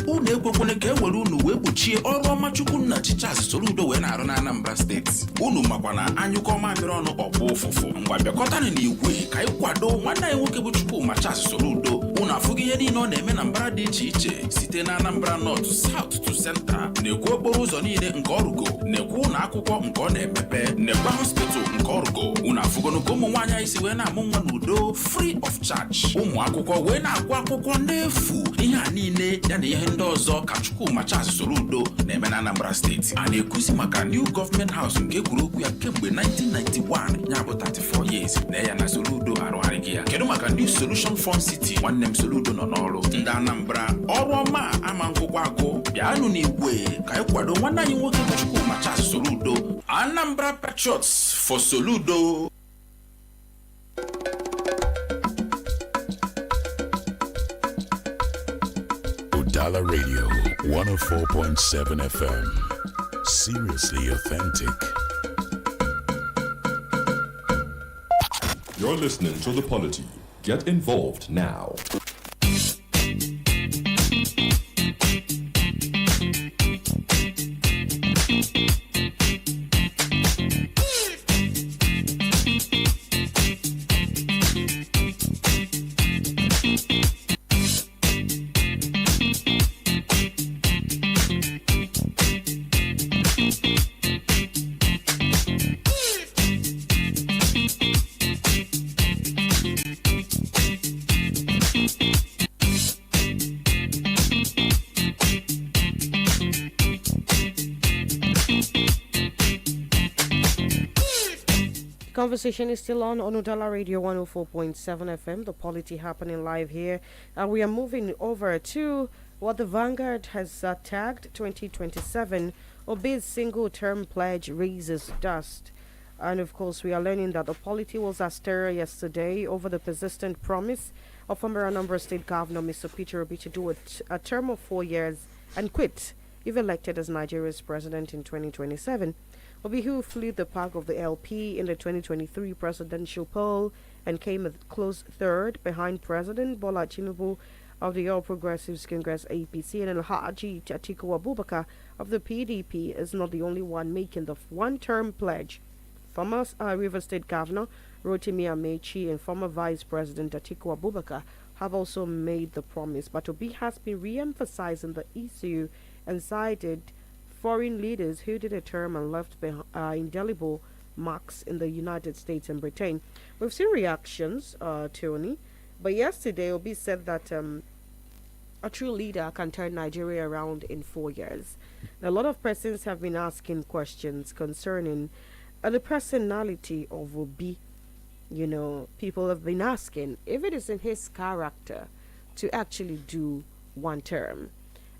Unu ekwekwene ka ewere unu wee gbochie ọrụ ọma Chukwu na Chichas Soludo wee na-arụ na Anambra steeti. Unu makwa na anyụkọ mamịrị ọnụ ọkpụ ụfụfụ. Ngwa bịakọtanụ n'igwe ka anyị kwado nwanne anyị nwoke bụ Chukwu ma Chichas Soludo. Unu afụghị ihe niile ọ na-eme na mbara dị iche iche site na Anambra North, South to Central. Na-ekwu okporo ụzọ niile nke ọrụgo, na-ekwu ụlọ akwụkwọ nke ọ na-emepe, na-ekwu hospital nke ọrụgo. Unu afụgonụ ka ụmụ nwaanyị anyị si wee na-amụ nwa n'udo free of charge. Ụmụ akwụkwọ wee na-agụ akwụkwọ n'efu. Ihe a niile ya na ihe ndị ọzọ ka Chukwuma Charles Soludo na-eme na Anambra steeti. A na-ekuzi maka New Government House nke kwuru okwu ya kemgbe 1991, ya bụ 34 years na ya na Soludo arụgharịghị ya. Kedu maka maka New Solution Fund City nwanne m Soludo nọ n'ọrụ ndị Anambra ọrụ ọma ama ngwụkwa agụ bịanụ n'igwe ka anyị kwado nwanne anyị nwoke bụ Chukwumacha Soludo. Anambra Patriots for Soludo. Udala Radio 104.7 FM. Seriously authentic. You're listening to the Polity. Get involved now. Conversation is still on Udala Radio 104.7 FM, the Polity happening live here. We are moving over to what the Vanguard has tagged 2027. Obi's single-term pledge raises dust. And of course, we are learning that the Polity was astir yesterday over the persistent promise of former Anambra State Governor Mr. Peter Obi to do a term of 4 years and quit if elected as Nigeria's president in 2027. Obi, who flew the pack of the LP in the 2023 presidential poll and came a close third behind President Bola Tinubu of the All Progressives Congress APC and Alhaji Atiku Abubakar of the PDP, is not the only one making the one-term pledge. Former River State Governor Rotimi Amechi and former Vice President Atiku Abubakar have also made the promise, but Obi has been re-emphasizing the issue and cited foreign leaders who did a term and left indelible marks in the United States and Britain. We've seen reactions, Tony, but yesterday Obi said that a true leader can turn Nigeria around in 4 years. Now, a lot of persons have been asking questions concerning the personality of Obi. You know, people have been asking if it is in his character to actually do one term.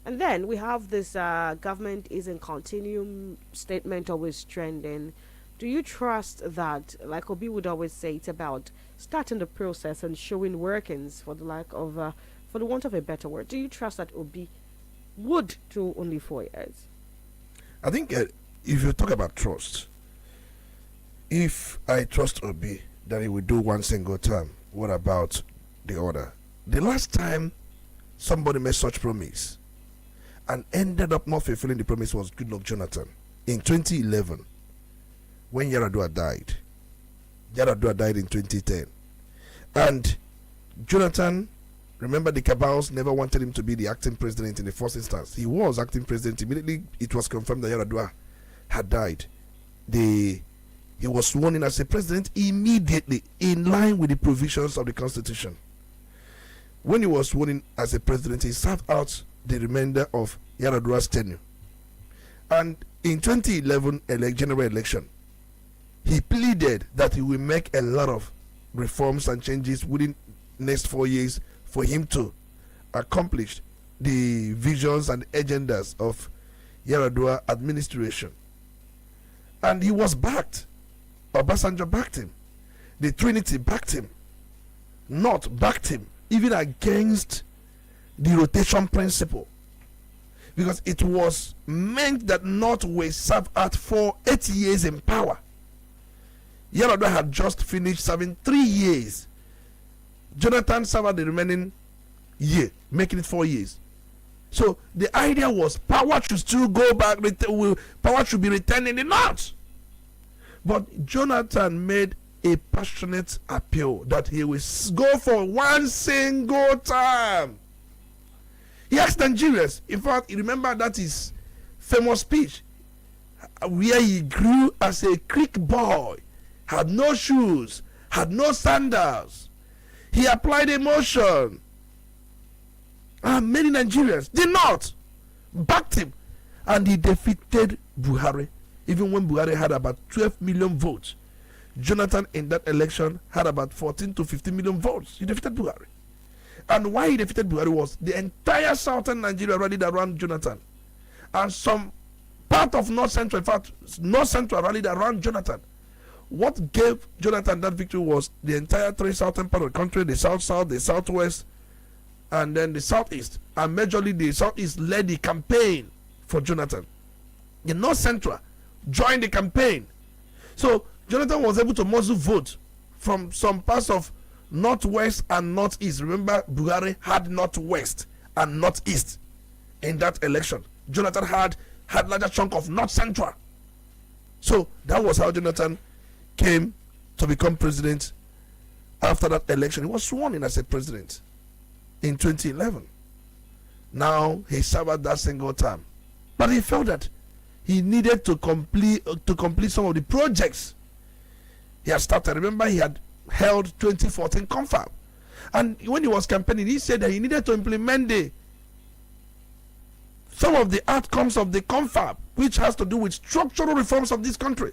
And then we have this government is in continuum statement always trending. Do you trust that, like Obi would always say, it's about starting the process and showing workings for the for the want of a better word? Do you trust that Obi would do only 4 years? I think if you talk about trust, if I trust Obi that he will do one single term, what about the other? The last time somebody made such promise and ended up not fulfilling the promise was Goodluck Jonathan in 2011 when Yaradua died. Yaradua died in 2010. And Jonathan, remember, the cabals never wanted him to be the acting president in the first instance. He was acting president. Immediately it was confirmed that Yaradua had died. He was sworn in as a president immediately, in line with the provisions of the Constitution. When he was sworn in as a president, he served out the remainder of Yaradua's tenure. And in 2011 general election, he pleaded that he will make a lot of reforms and changes within next 4 years for him to accomplish the visions and agendas of Yaradua administration. And he was backed. Obasanjo backed him. The Trinity backed him. North backed him, even against the rotation principle, because it was meant that North will serve out for 8 years in power. Yaradua had just finished serving 3 years. Jonathan served the remaining year, making it 4 years. So the idea was power should still go back, power should be retained in the North. But Jonathan made a passionate appeal that he will go for one single term. He asked Nigerians, in fact, you remember that his famous speech where he grew as a creek boy, had no shoes, had no sandals. He applied emotion. And many Nigerians did not backed him, and he defeated Buhari, even when Buhari had about 12 million votes. Jonathan in that election had about 14 to 15 million votes. He defeated Buhari. And why he defeated Buhari was the entire southern Nigeria rallied around Jonathan. And some part of North Central, in fact, North Central rallied around Jonathan. What gave Jonathan that victory was the entire three southern part of the country, the South-South, the Southwest, and then the Southeast. And majorly the Southeast led the campaign for Jonathan. The North Central joined the campaign. So Jonathan was able to muscle vote from some parts of Northwest and Northeast. Remember, Buhari had Northwest and Northeast in that election. Jonathan had larger chunk of North Central. So that was how Jonathan came to become president. After that election, he was sworn in as a president in 2011. Now he served that single term, but he felt that he needed to complete some of the projects he had started. Remember, he had held 2014 confab, and when he was campaigning, he said that he needed to implement some of the outcomes of the confab, which has to do with structural reforms of this country.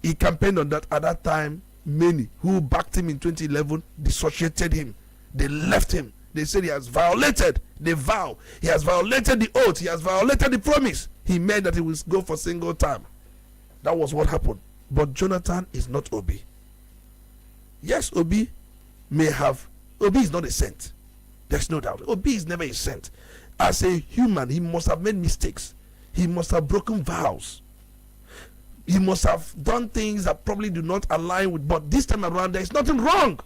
He campaigned on that. At that time, many who backed him in 2011 dissociated him. They left him. They said he has violated the vow. He has violated the oath. He has violated the promise he made that he will go for single term. That was what happened. But Jonathan is not Obi. Yes, Obi is not a saint. There's no doubt. Obi is never a saint. As a human, he must have made mistakes. He must have broken vows. He must have done things that probably do not align with. But this time around, there is nothing wrong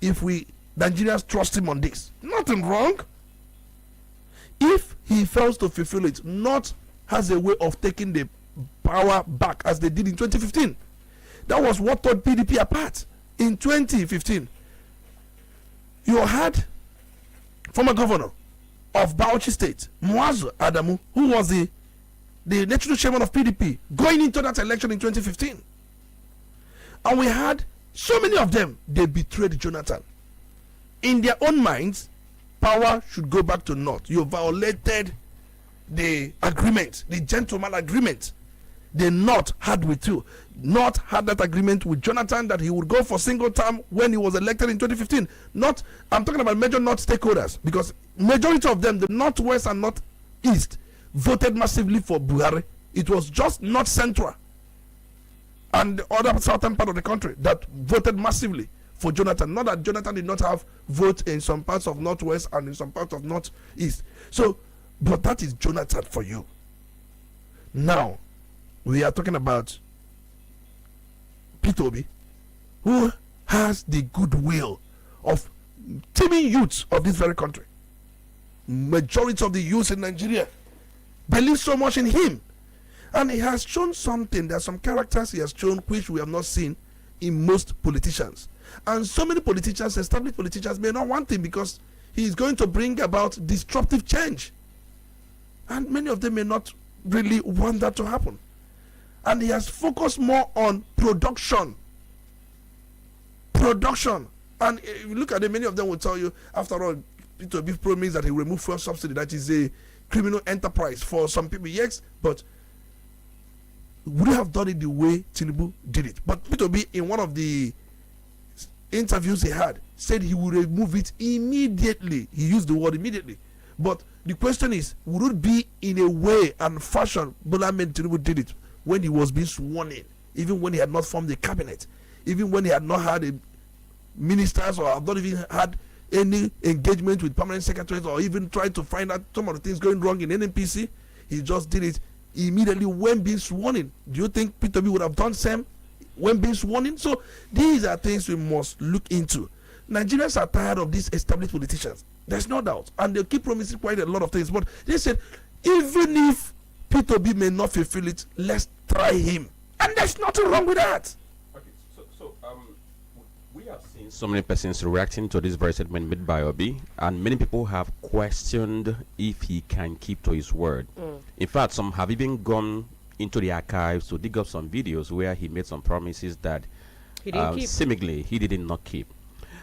if we Nigerians trust him on this. Nothing wrong. If he fails to fulfill it, North has a way of taking the power back as they did in 2015. That was what tore PDP apart. In 2015, you had former governor of Bauchi State, Muazu Adamu, who was the national chairman of PDP, going into that election in 2015. And we had so many of them, they betrayed Jonathan. In their own minds, power should go back to North. You violated the agreement, the gentleman agreement the North had with you. North had that agreement with Jonathan that he would go for single term when he was elected in 2015. Not, I'm talking about major North stakeholders, because majority of them, the Northwest and Northeast, voted massively for Buhari. It was just North Central and the other southern part of the country that voted massively for Jonathan. Not that Jonathan did not have votes in some parts of Northwest and in some parts of Northeast. So, but that is Jonathan for you. Now, we are talking about Peter Obi, who has the goodwill of teeming youths of this very country. Majority of the youths in Nigeria believe so much in him. And he has shown something. There are some characters he has shown which we have not seen in most politicians. And so many politicians, established politicians, may not want him because he is going to bring about disruptive change. And many of them may not really want that to happen. And he has focused more on production. And if you look at it, many of them will tell you, after all, Peter Obi promised that he will remove fuel subsidy. That is a criminal enterprise for some people. Yes, but would have done it the way Tinubu did it. But Peter Obi, in one of the interviews he had, said he would remove it immediately. He used the word immediately. But the question is, would it be in a way and fashion Bola Ahmed Tinubu did it when he was being sworn in, even when he had not formed a cabinet, even when he had not had a ministers or had not even had any engagement with permanent secretaries or even tried to find out some of the things going wrong in NNPC? He just did it immediately when being sworn in. Do you think Peter B would have done same when being sworn in? So these are things we must look into. Nigerians are tired of these established politicians. There's no doubt. And they keep promising quite a lot of things. But they said, even if Peter B may not fulfill it, let's try him. And there's nothing wrong with that. Okay, so we have seen so many persons reacting to this very statement made by Obi, and many people have questioned if he can keep to his word. In fact, some have even gone into the archives to dig up some videos where he made some promises that He didn't keep. seemingly he did not keep.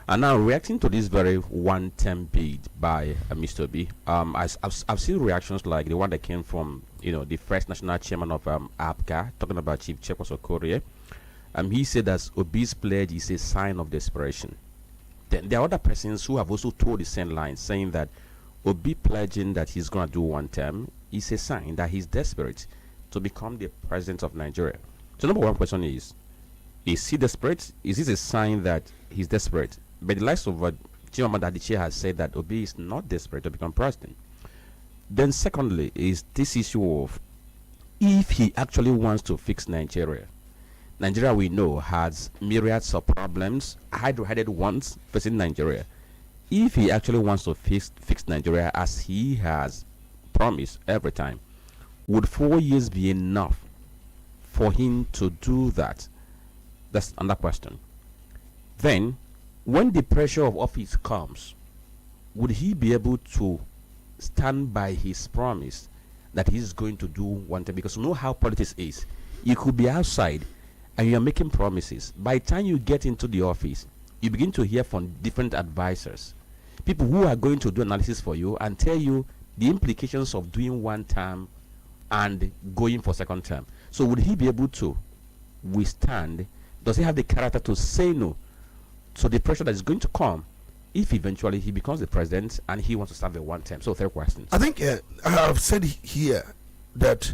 And now reacting to this very one-term bid by Mr. B, I've seen reactions like the one that came from the first national chairman of APGA, talking about Chief Chekwas Okorie, He said that Obi's pledge is a sign of desperation. Then there are other persons who have also told the same line, saying that Obi pledging that he's going to do one term is a sign that he's desperate to become the president of Nigeria. So number one question is he desperate? Is this a sign that he's desperate? But the likes of Chimamanda Adichie has said that Obi is not desperate to become president. Then secondly is this issue of if he actually wants to fix Nigeria. Nigeria, we know, has myriads of problems, hydro-headed ones facing Nigeria. If he actually wants to fix Nigeria as he has promised every time, would 4 years be enough for him to do that? That's another question. Then, when the pressure of office comes, would he be able to stand by his promise that he's going to do one thing? Because you know how politics is. You could be outside and you are making promises. By the time you get into the office, you begin to hear from different advisors, people who are going to do analysis for you and tell you the implications of doing one term and going for second term. So would he be able to withstand? Does he have the character to say no to the pressure that is going to come if eventually he becomes the president and he wants to serve a one term? So 3 questions. I think I have said here that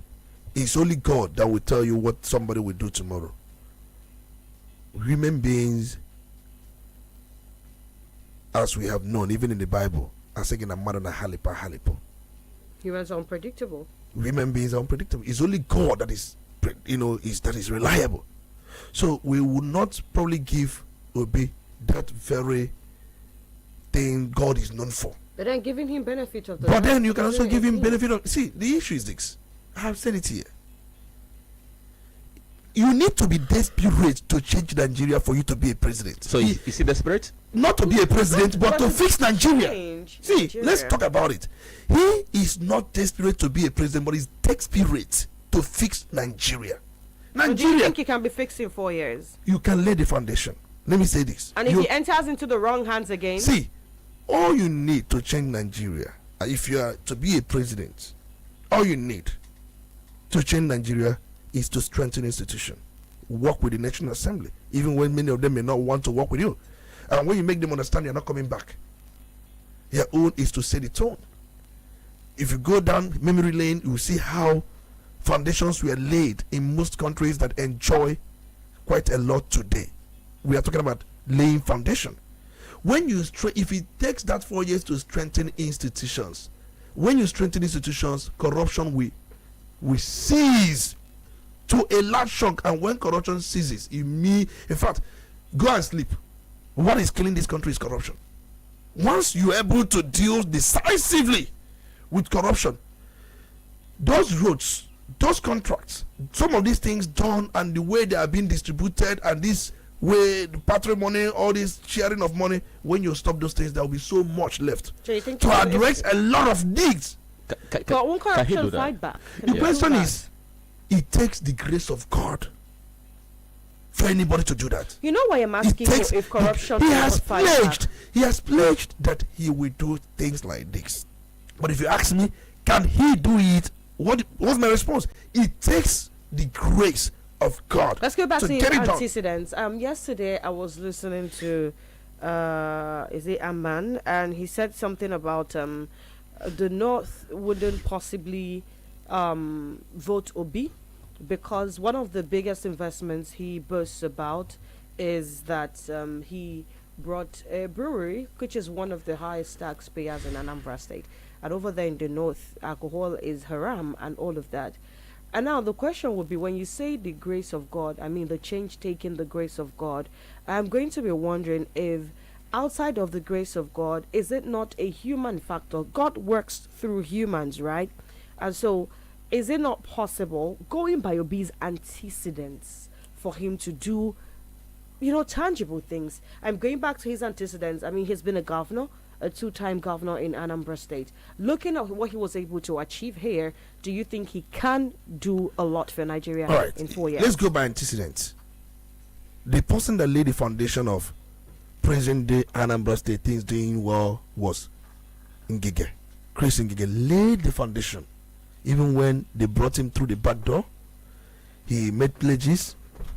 it's only God that will tell you what somebody will do tomorrow. Human beings, as we have known, even in the Bible, are saying a man na halipo. Humans are unpredictable. Human beings are unpredictable. It's only God that is, that is reliable. So we will not probably give Obi that very thing God is known for. But then giving him benefit of the But then you can also give him benefit of. See, the issue is this. I have said it here. You need to be desperate to change Nigeria for you to be a president. So is he desperate? Not to be a president, but to fix Nigeria. See, Nigeria. let's talk about it. He is not desperate to be a president, but he's desperate to fix Nigeria. So do you Nigeria, think he can be fixed in 4 years? you can lay the foundation. Let me say this. And if he enters into the wrong hands again? See, all you need to change Nigeria, if you are to be a president, all you need to change Nigeria is to strengthen institution. Work with the National Assembly, even when many of them may not want to work with you. And when you make them understand you're not coming back, your own is to set the tone. If you go down memory lane, you will see how foundations were laid in most countries that enjoy quite a lot today. We are talking about laying foundation. When you if it takes that 4 years to strengthen institutions, when you strengthen institutions, corruption will cease to a large chunk. And when corruption ceases, in fact, go and sleep. What is killing this country is corruption. Once you're able to deal decisively with corruption, those roads, those contracts, some of these things done and the way they are being distributed, and this way the patrimony, all this sharing of money, when you stop those things, there will be so much left So you think to address a lot of needs. But won't can he do corruption that? fight back? The question is, it takes the grace of God for anybody to do that. You know why I'm asking you if corruption he cannot has fight back? pledged. He has pledged that he will do things like this. But if you ask me, can he do it? What's my response? It takes the grace of God. Let's go back to get it done. antecedents. Yesterday I was listening to is it Amman, and he said something about the North wouldn't possibly vote Obi because one of the biggest investments he boasts about is that he brought a brewery, which is one of the highest taxpayers in Anambra State. And over there in the North, alcohol is haram and all of that. And now the question would be, when you say the grace of God, I mean the change taking the grace of God, I'm going to be wondering if outside of the grace of God, is it not a human factor? God works through humans, right? And so is it not possible, going by Obi's antecedents, for him to do, tangible things? I'm going back to his antecedents. I mean, he's been a governor, a 2-time governor in Anambra State. Looking at what he was able to achieve here, do you think he can do a lot for Nigeria in 4 years? Let's go by antecedents. The person that laid the foundation of present day Anambra State things doing well was Ngige. Chris Ngige laid the foundation. Even when they brought him through the back door, he made pledges,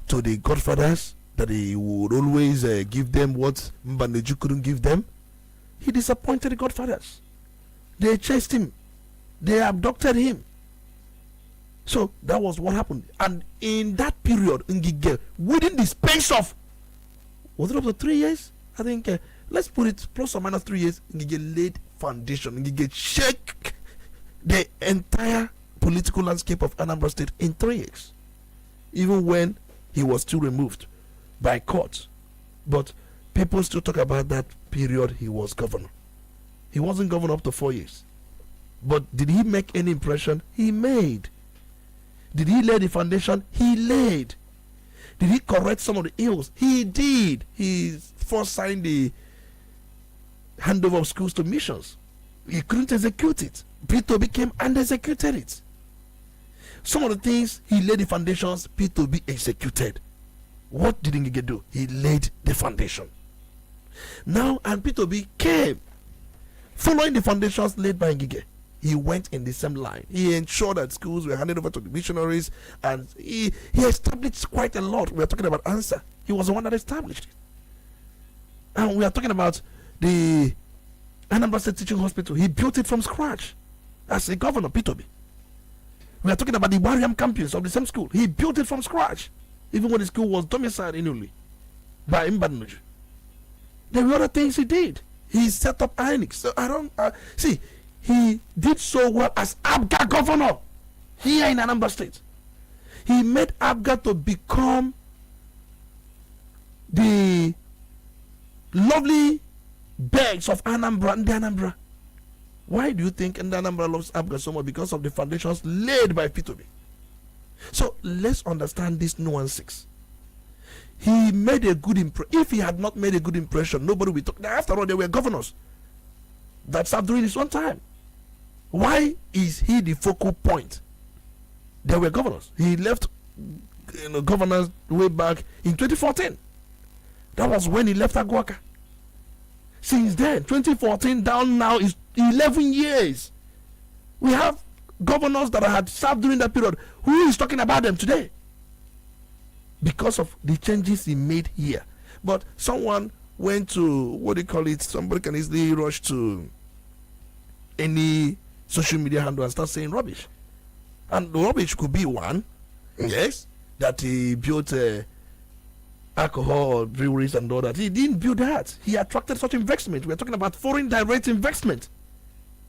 to the godfathers that he would always give them what Mbaneju couldn't give them. He disappointed the godfathers. They chased him. They abducted him. So that was what happened. And in that period, Ngige, within the space of, was it up to 3 years? I think, let's put it plus or minus 3 years, Ngige laid foundation. Ngige shake the entire political landscape of Anambra State in 3 years. Even when he was still removed by court. But people still talk about that period he was governor. He wasn't governor up to 4 years. But did he make any impression? He made. Did he lay the foundation? He laid. Did he correct some of the ills? He did. He first signed the handover of schools to missions. He couldn't execute it. P2B came and executed it. Some of the things he laid the foundations, P2B executed. What did Ngige do? He laid the foundation. Now, and P2B came, following the foundations laid by Ngige. He went in the same line. He ensured that schools were handed over to the missionaries, and he established quite a lot. We are talking about answer. He was the one that established it. And we are talking about the Anambra State Teaching Hospital. He built it from scratch as a governor, P2B. We are talking about the Wariam campus of the same school. He built it from scratch, even when the school was domiciled in Uli by Mbanuju. There were other things he did. He set up INIX. So I don't see. He did so well as Abga governor here in Anambra State. He made Abga to become the lovely bags of Anambra and the Anambra. Why do you think Anambra loves Abga so much? Because of the foundations laid by P2B. So let's understand these nuances. He made a good impression. If he had not made a good impression, nobody would talk. After all, they were governors that served during his own time. Why is he the focal point? They were governors. He left governors way back in 2014. That was when he left Aguaka. Since then, 2014 down now is 11 years. We have governors that had served during that period. Who is talking about them today? Because of the changes he made here. But someone went to, what do you call it? Somebody can easily rush to any social media handle and start saying rubbish. And the rubbish could be one, yes, that he built alcohol breweries and all that. He didn't build that. He attracted such investment. We're talking about foreign direct investment.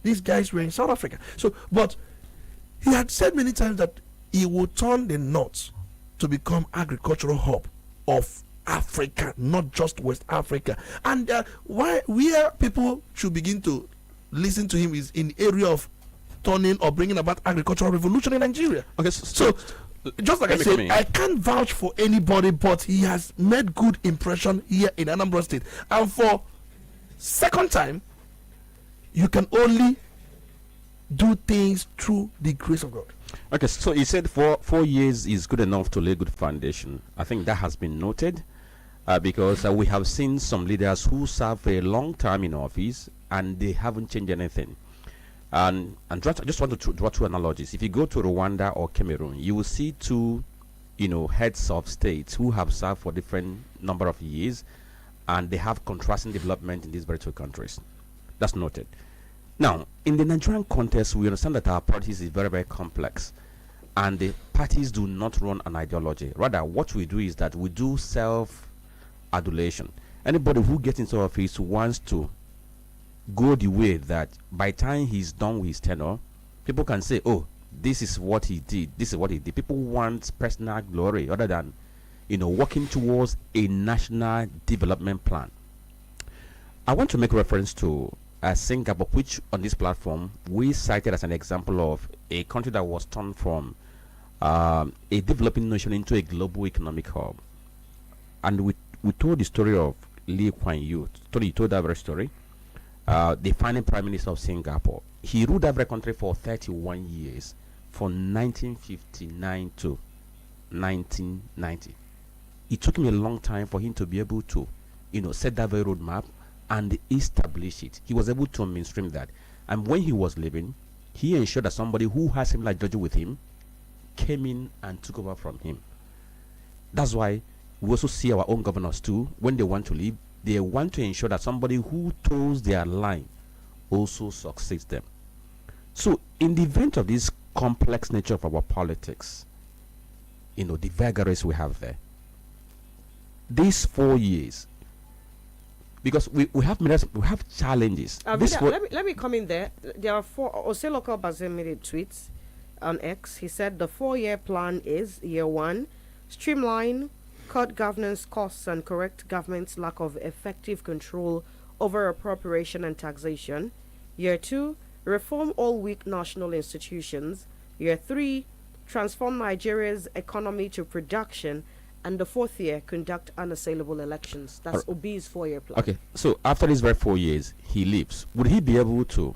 These guys were in South Africa. So, but he had said many times that he would turn the north to become agricultural hub of Africa, not just West Africa. And where people should begin to listen to him is in the area of turning or bringing about agricultural revolution in Nigeria. Okay, so just like I said, I can't vouch for anybody, but he has made good impression here in Anambra State. And for second time, you can only do things through the grace of God. Okay, so he said 4 years is good enough to lay good foundation. I think that has been noted because we have seen some leaders who serve a long time in office and they haven't changed anything. And I just want to draw two analogies. If you go to Rwanda or Cameroon, you will see two, heads of states who have served for different number of years, and they have contrasting development in these very two countries. That's noted. Now, in the Nigerian context, we understand that our politics is very, very complex, and the parties do not run an ideology. Rather, what we do is that we do self-adulation. Anybody who gets into office wants to go the way that by the time he's done with his tenure, people can say, oh, this is what he did, this is what he did. People want personal glory other than, working towards a national development plan. I want to make reference to Singapore, which on this platform we cited as an example of a country that was turned from a developing nation into a global economic hub. And we told the story of Lee Kuan Yew. He told that very story. The founding prime minister of Singapore. He ruled that very country for 31 years, from 1959 to 1990. It took him a long time for him to be able to, set that very roadmap and establish it. He was able to mainstream that. And when he was leaving, he ensured that somebody who has similar judgment with him came in and took over from him. That's why we also see our own governors too, when they want to leave, they want to ensure that somebody who toes their line also succeeds them. So in the event of this complex nature of our politics, the vagaries we have there, these 4 years, because we have challenges. Let me come in there. There are four. Oseloko Bazin made a tweet on X. He said the 4-year plan is: year 1, streamline, cut governance costs and correct government's lack of effective control over appropriation and taxation. Year 2, reform all weak national institutions. Year 3, transform Nigeria's economy to production. And the 4th year, conduct unassailable elections. That's Obi's 4-year plan. Okay, so after these very 4 years, he leaves. Would he be able to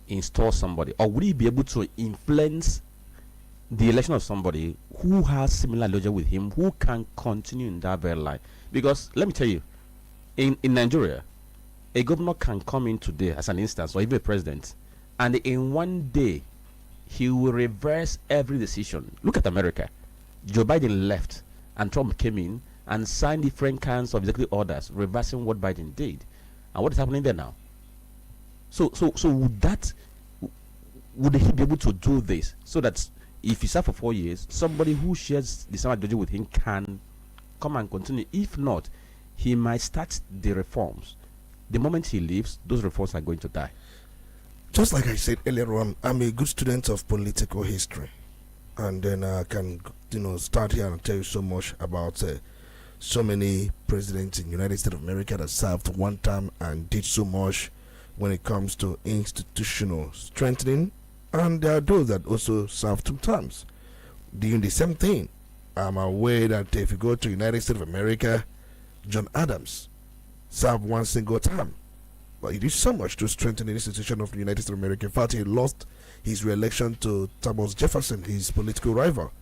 install somebody, or would he be able to influence the election of somebody who has similar logic with him, who can continue in that very line? Because let me tell you, in Nigeria, a governor can come in today, as an instance, or even a president, and in one day, he will reverse every decision. Look at America. Joe Biden left, and Trump came in and signed different kinds of executive orders reversing what Biden did. And what is happening there now? So would he be able to do this so that if he serves for 4 years, somebody who shares the same ideology with him can come and continue? If not, he might start the reforms. The moment he leaves, those reforms are going to die. Just like I said earlier on, I'm a good student of political history. And then I can, start here and tell you so much about so many presidents in the United States of America that served one term and did so much when it comes to institutional strengthening. And there are those that also served 2 terms doing the same thing. I'm aware that if you go to the United States of America, John Adams served 1 single term. But he did so much to strengthen the institution of the United States of America. In fact, he lost his re-election to Thomas Jefferson, his political rival.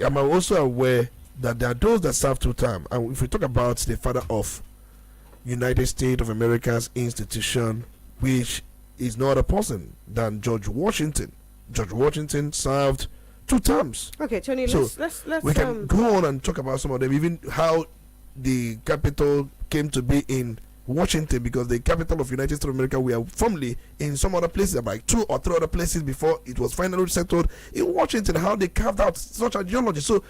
I'm also aware that there are those that serve 2 terms. And if we talk about the father of United States of America's institution, which is no other person than George Washington. George Washington served 2 terms. Okay, Tony, so let's we can go on and talk about some of them, even how the capital came to be in Washington, because the capital of United States of America were formerly in some other places, like 2 or 3 other places before it was finally settled in Washington, how they carved out such a geology. So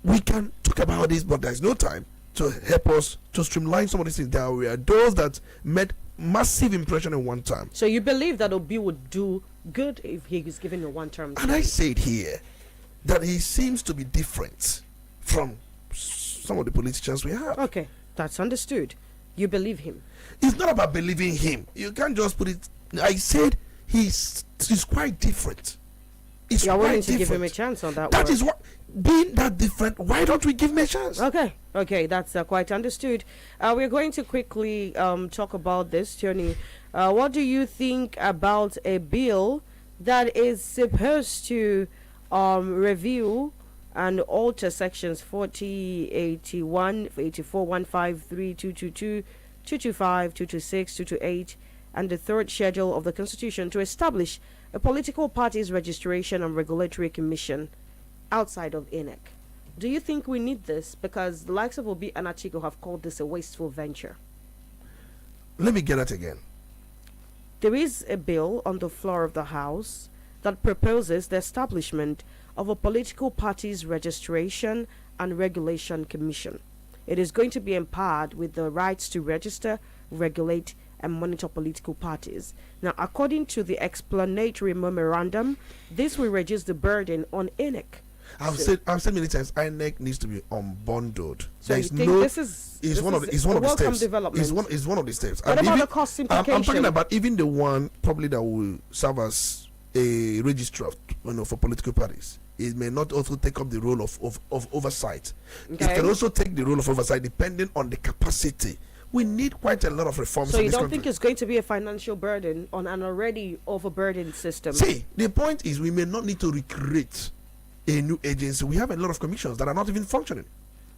we can talk about this, but there's no time to help us to streamline some of these things. There were those that made massive impression in one time. So you believe that Obi would do good if he is given a 1-term? And I said here that he seems to be different from some of the politicians we have. Okay, that's understood. You believe him? It's not about believing him. You can't just put it. I said he's quite different. You're willing to give him a chance on that. That is what, being that different, why don't we give him a chance? Okay, that's quite understood. We're going to quickly talk about this, Tony. What do you think about a bill that is supposed to review and alter sections 40, 81, 84, 153, 222, 225, 226, 228, and the 3rd schedule of the Constitution to establish a political party's registration and regulatory commission outside of INEC? Do you think we need this? Because the likes of Obi and Achiko have called this a wasteful venture. Let me get it again. There is a bill on the floor of the House that proposes the establishment of a political party's registration and regulation commission. It is going to be empowered with the rights to register, regulate, and monitor political parties. Now, according to the explanatory memorandum, this will reduce the burden on INEC. I've said many times, INEC needs to be unbundled. So you think this is one of the steps. Development. It's one of the steps. What about the cost implication? I'm talking about even the one probably that will serve as a registrar, for political parties. It may not also take up the role of oversight. Okay. It can also take the role of oversight depending on the capacity. We need quite a lot of reforms. So in you this don't country. think it's going to be a financial burden on an already overburdened system? See, the point is we may not need to recreate a new agency. We have a lot of commissions that are not even functioning.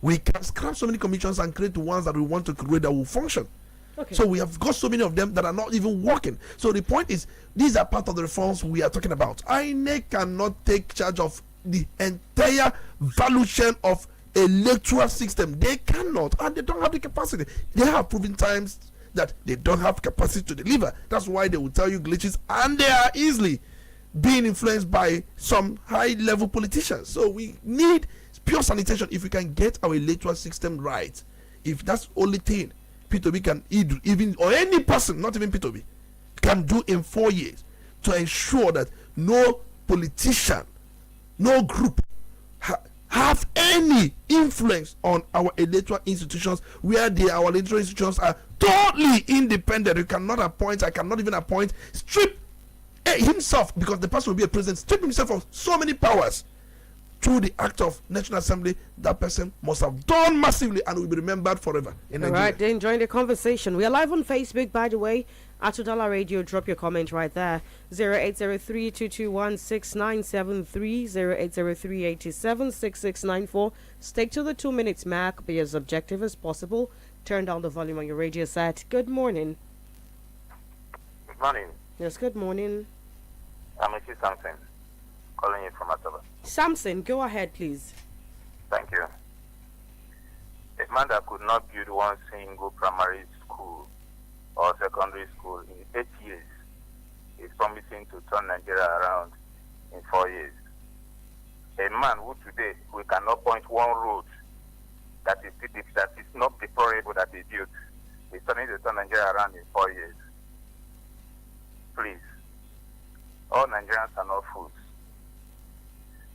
We can scrap so many commissions and create the ones that we want to create that will function. Okay. So we have got so many of them that are not even working. So the point is, these are part of the reforms we are talking about. INEC cannot take charge of the entire valuation of electoral system. They cannot, and they don't have the capacity. They have proven times that they don't have capacity to deliver. That's why they will tell you glitches, and they are easily being influenced by some high-level politicians. So we need pure sanitation. If we can get our electoral system right, if that's the only thing P2B can even, or any person, not even P2B, can do in 4 years to ensure that no politician, no group have any influence on our electoral institutions, where our electoral institutions are totally independent. You cannot appoint, I cannot even appoint, strip himself, because the person will be a president, strip himself of so many powers through the act of National Assembly. That person must have done massively and will be remembered forever in Nigeria. All right, then join the conversation. We are live on Facebook, by the way, at Udala Radio. Drop your comment right there. 0803-221-6973, 0803-876694. Stick to the 2 minutes mark. Be as objective as possible. Turn down the volume on your radio set. Good morning. Good morning. Yes, good morning. I'm Mr. Samson, calling you from Ataba. Samson, go ahead, please. Thank you. A man that could not build one single primary school or secondary school in 8 years is promising to turn Nigeria around in 4 years. A man who today we cannot point one road that is not deplorable that he built is turning to turn Nigeria around in 4 years. Please, all Nigerians are not fools.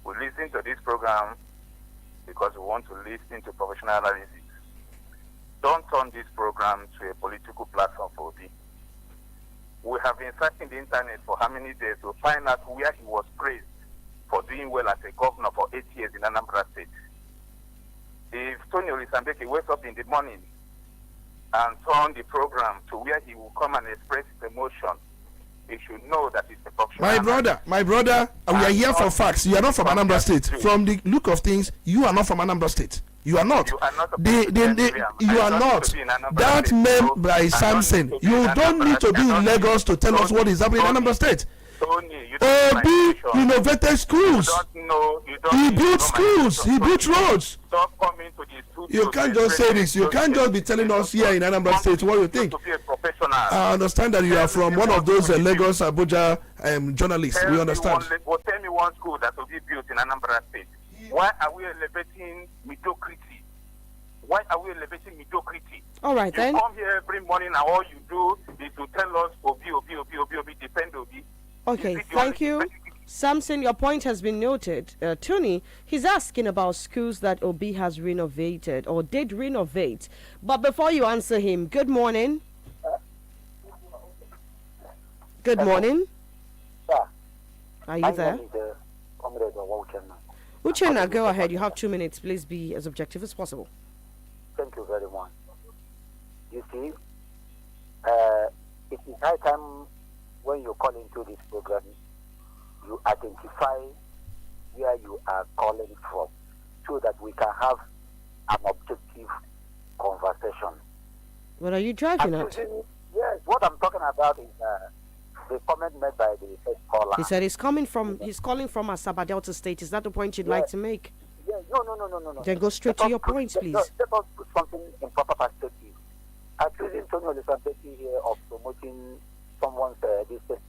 We listen to this program because we want to listen to professional analysis. Don't turn this program to a political platform for Obi. We have been searching the internet for how many days to find out where he was praised for doing well as a governor for 8 years in Anambra State. If Tony Olisa Mbeki wakes up in the morning and turn the program to where he will come and express his emotion, he should know that it's a professional. My brother, we are here for facts. You are not from Anambra State. From the look of things, you are not from Anambra State. You are not. You are not. You are not. That man by Samson. You don't need to be in Lagos to tell us what is happening in Anambra State. Obi renovated schools. He built schools. He built roads. Stop coming to the studio. You can't just say this. You can't just be telling us here in Anambra State what you think. I understand that you are from one of those Lagos, Abuja journalists. We understand. Tell me one school that will be built in Anambra State. Why are we elevating mediocrity? Why are we elevating mediocrity? All right, then. You come here every morning and all you do is to tell us Obi, depend Obi. Okay, thank you. Samson, your point has been noted. Tony, he's asking about schools that Obi has renovated or did renovate. But before you answer him, good morning. Good morning. Are you there? Uchenna, go ahead. You have 2 minutes. Please be as objective as possible. Thank you very much. You see, it is high time when you call into this program, you identify where you are calling from so that we can have an objective conversation. What are you driving at? Yes, what I'm talking about is the comment made by the first caller. He said he's calling from Asaba Delta State. Is that the point you'd like to make? Yeah, no. Then go straight to your points, please. Let us put something in proper perspective. Accusing Tony Olisa Mbeki here of promoting someone's this thing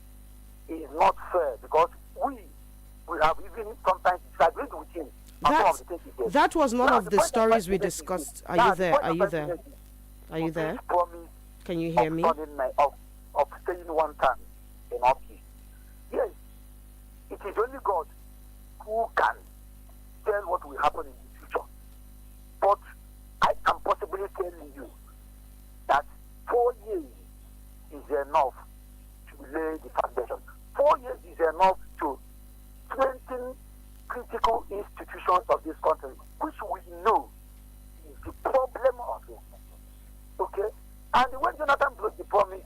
is not fair, because we have even sometimes disagreed with him. That was none of the stories we discussed. Are you there? Are you there? Can you hear me? Of staying one time in office. Yes, it is only God who can tell what will happen in the future. But I am possibly telling you that 4 years is enough to lay the foundation. 4 years is enough to strengthen critical institutions of this country, which we know is the problem of it. Okay? And when Jonathan broke the promise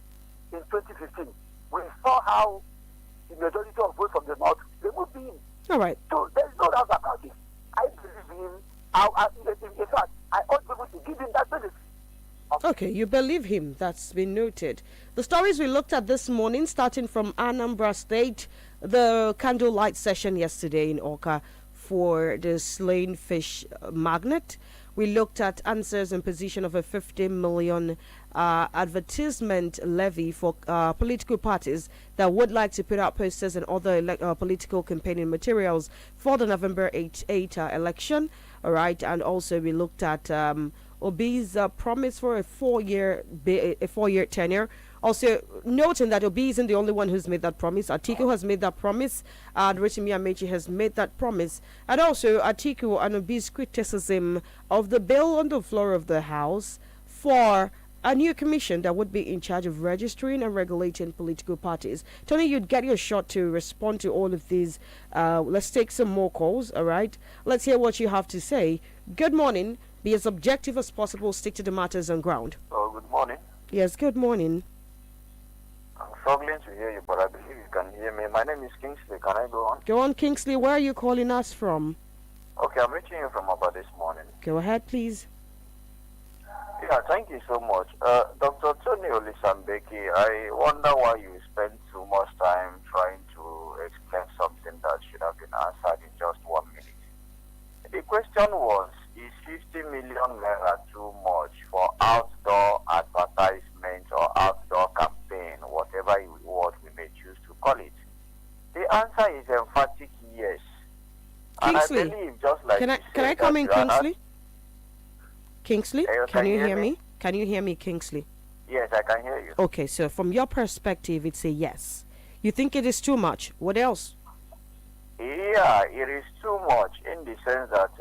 in 2015, we saw how the majority of votes from the North, they moved in. All right. So there's no doubt about it. I believe him. In fact, I ought people to give him that benefit. Okay, you believe him. That's been noted. The stories we looked at this morning, starting from Anambra State, the candlelight session yesterday in Oka, for the slain fish magnet. We looked at answers and position of a 50 million advertisement levy for political parties that would like to put out posters and other political campaigning materials for the November 8 election. All right, and also we looked at Obi's promise for a four-year tenure. Also, noting that Obi isn't the only one who's made that promise. Atiku has made that promise. Rotimi Amechi has made that promise. And also, Atiku and Obi's criticism of the bill on the floor of the House for a new commission that would be in charge of registering and regulating political parties. Tony, you'd get your shot to respond to all of these. Let's take some more calls, all right? Let's hear what you have to say. Good morning. Be as objective as possible. Stick to the matters on ground. Oh, good morning. Yes, good morning. I'm struggling to hear you, but I believe you can hear me. My name is Kingsley. Can I go on? Go on, Kingsley. Where are you calling us from? Okay, I'm reaching you from about this morning. Go ahead, please. Yeah, thank you so much. Dr. Tony Olisa Mbeki, I wonder why you spend too much time trying to explain something that should have been answered in just 1 minute. The question was, is 50 million naira too much for outdoor advertisement or outdoor campaign, whatever word we may choose to call it? The answer is emphatic yes. Kingsley, and I believe just like can I come in, Kingsley? Kingsley, can you hear me? Can you hear me, Kingsley? Yes, I can hear you. Okay, so from your perspective, it's a yes. You think it is too much. What else? Yeah, it is too much in the sense that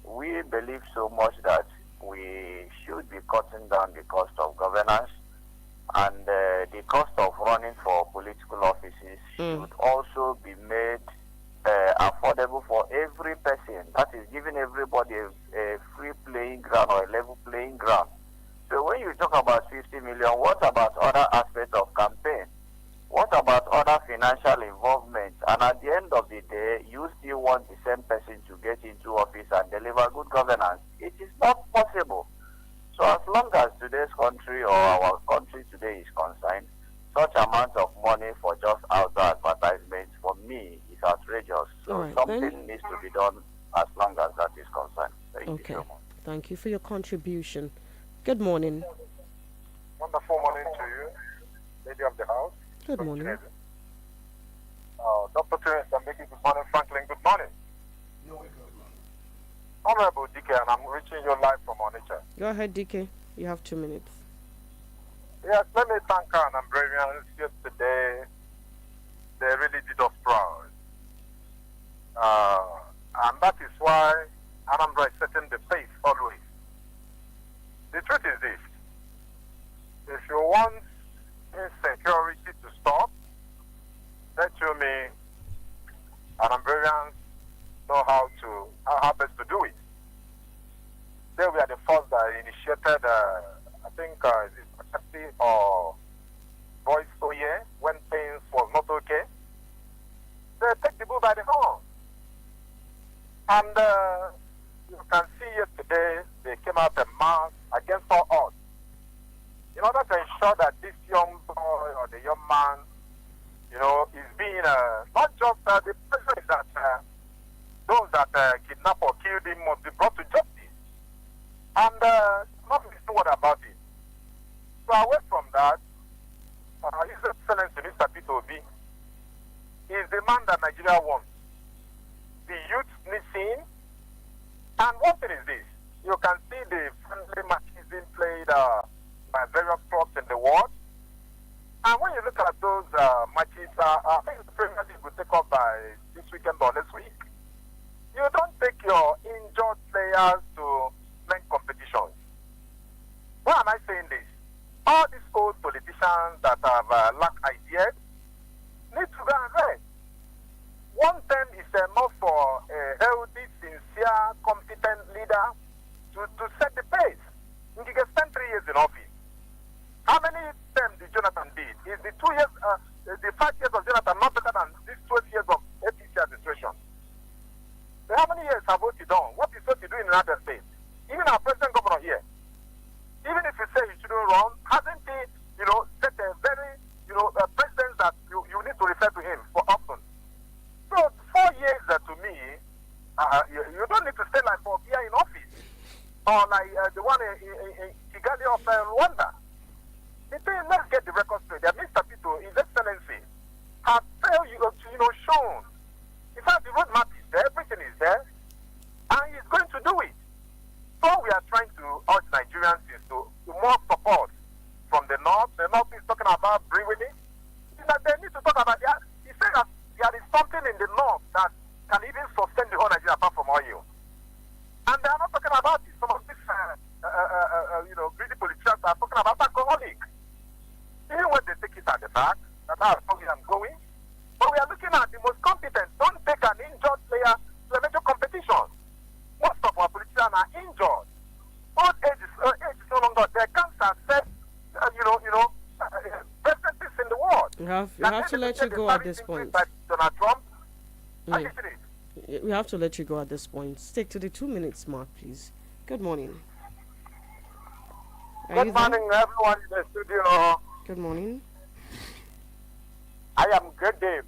we believe so much that we should be cutting down the cost of governance, and the cost of running for political offices should also be made affordable for every person. That is giving everybody a free playing ground or a level playing ground. So when you talk about 50 million, what about other aspects of campaign? What about other financial involvement? And at the end of the day, you still want the same person to get into office and deliver good governance. It is not possible. So as long as today's country or our country today is concerned, such amount of money for just outdoor advertisements, for me, is outrageous. So right, something needs to be done as long as that is concerned. Thank you so much. Thank you for your contribution. Good morning. Wonderful morning to you, Lady of the House. Good morning. Dr. Olisa Mbeki, good morning. Franklin, good morning. Honorable DK, and I'm reaching you live from Onitsha. Go ahead, DK. You have 2 minutes. Yes, let me thank our Nambrarians yesterday. They really did us proud. And that is why Anambra is setting the pace always. The truth is this. If you want insecurity to stop, let you me Anambrarians know how best to do it. They were the first that initiated, I think, it's or Voice Oye when things was not okay. They take the bull by the horn. And you can see yesterday they came out en masse against all odds in order to ensure that this young boy or the young man, is being not just the pressure is that those that kidnapped or killed him must be brought to justice. And nothing is what about it. So away from that, His Excellency Mr. Peter Obi is the man that Nigeria wants. The youth needs him. And one thing is this, you can see the friendly matches being played by various clubs in the world. And when you look at those matches, I think the Premier League will take up by this weekend or next week. You don't take your injured players to make competitions. Why am I saying this? All these old politicians that have lacked ideas need to go and rest. One thing is enough for a healthy, sincere, competent leader to set the pace. You can spend 3 years in office. How many terms did Jonathan did? Is the 2 years, the 5 years of Jonathan not better than these 12 years of APC administration? So how many years have Oti done? What is Oti doing in other states? Even our president governor here, even if you say he shouldn't run, hasn't he, set a very, president that you need to refer to him for often? So 4 years to me let's get the record straight. That Mr. Pito, His Excellency, has shown. In fact, the roadmap is there, everything is there, and he's going to do it. So we are trying to urge Nigerians is to more support from the North. The North is talking about brewery. That they need to talk about that. He said that there is something in the North that can even sustain the whole Nigeria apart from oil. And they are not talking about it. Some of these, greedy politicians are talking about alcoholic. Even when they take it at the back, that's how I'm going. But we are looking at the most competent. Don't take an injured player to a major competition. Most of our politicians are injured. Old age is no longer there. Cancer said, presidents in the world. We have to let you go at this point. By Donald Trump. We have to let you go at this point. Stick to the 2 minutes mark, please. Good morning. Good morning, everyone in the studio. Good morning. I am Good Dave,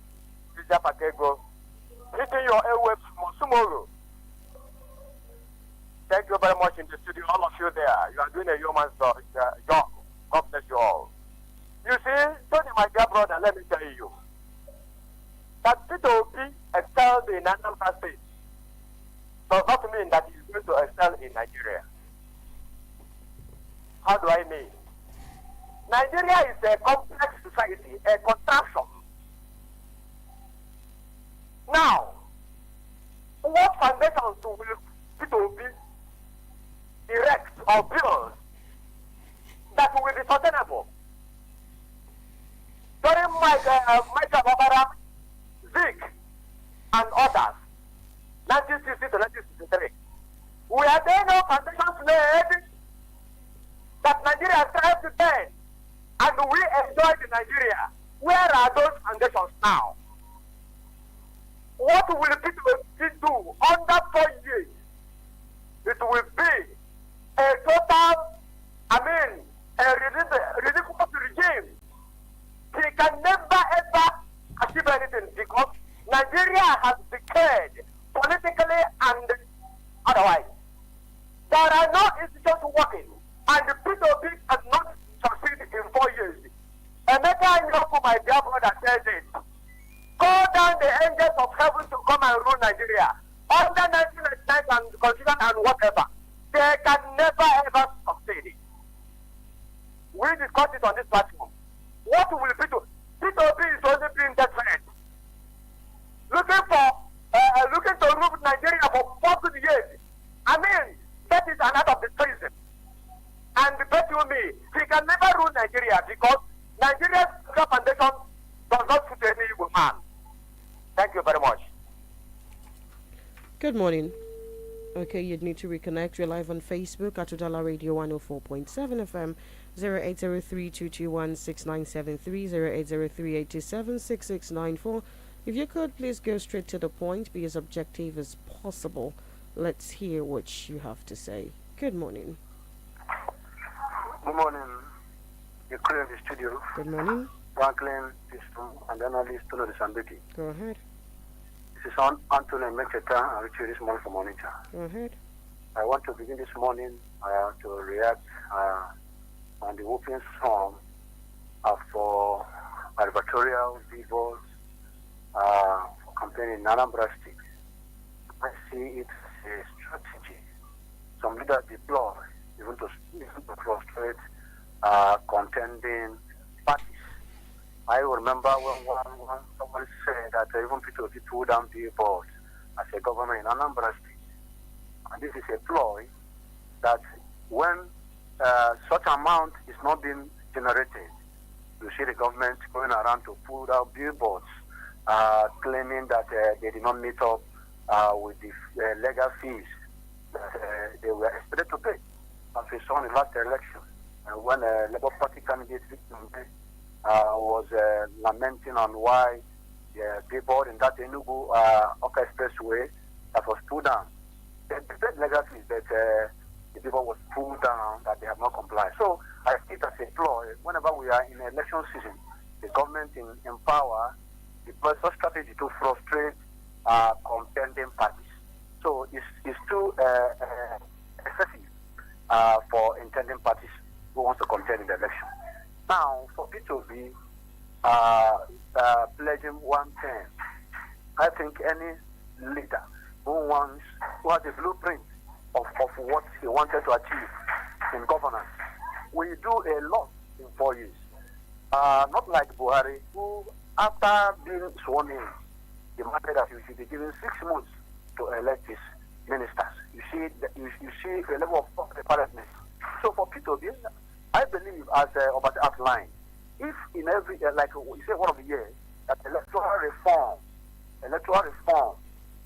Pakego, hitting your airwaves from tomorrow. Thank you very much in the studio, all of you there. You are doing a human job. God bless you all. You see, Tony, my dear brother, let me tell you that Peter Obi excelled in Anambra State does not mean that he is going to excel in Nigeria. How do I mean? Nigeria is a complex society, a contraption. Now, what foundations will Peter Obi erect or build that will be sustainable? During Michael Babara, Zeke, and others, 1960 to 1963, were there no foundations laid that Nigeria thrived then, and we enjoyed Nigeria? Where are those foundations now? What will people do under 4 years? It will be a total, a ridiculous regime. He can never ever achieve anything because Nigeria has decayed politically and otherwise. There are no institutions working, and the people cannot succeed in 4 years. Emeka Nyoku, my dear brother, says it. Call down the angels of heaven to come and rule Nigeria under 1999 and constitution and whatever. They can never ever succeed. We discussed it on this platform. What will Peter Obi is only being desperate, looking to rule Nigeria for 40 years. That is an act of treason. And bet you me, he can never rule Nigeria because Nigeria's foundation does not suit any evil man. Thank you very much. Good morning. Okay, you'd need to reconnect. We're live on Facebook at Udala Radio 104.7 FM, 0803-221-6973, 0803-827-6694. If you could, please go straight to the point, be as objective as possible. Let's hear what you have to say. Good morning. Good morning. You're clear in the studio. Good morning. Franklin, Chisom, and analyst Olisa Mbeki. Go ahead. This is Anthony Mecheta, and Richard this morning from Onitsha. Go ahead. I want to begin this morning to react on the opening song for advertorial billboards for campaigning in Anambra State. I see it as a strategy. Some leaders deploy even to frustrate contending parties. I remember when someone said that even people put down billboards as a government in Anambra State. And this is a ploy that when such amount is not being generated, you see the government going around to put out billboards claiming that they did not meet up with the legal fees that they were expected to pay. As we saw in the last election, when a Labour Party candidate was lamenting on why the billboard in that Enugu Oka Expressway that was put down. The paid legal fees that the billboard was pulled down, that they have not complied. So I see it as a ploy. Whenever we are in election season, the government in power deploys such strategy to frustrate contending parties. So it's too excessive for intending parties who want to contend in the election. Now, for P2B, pledging 110, I think any leader who has a blueprint of what he wanted to achieve in governance, we do a lot in 4 years. Not like Buhari, who, after being sworn in, demanded that you should be given 6 months to elect his ministers. You see the level of preparedness. So for P2B, I believe, as Obata outlined, if in every, like we say one of the years, that electoral reform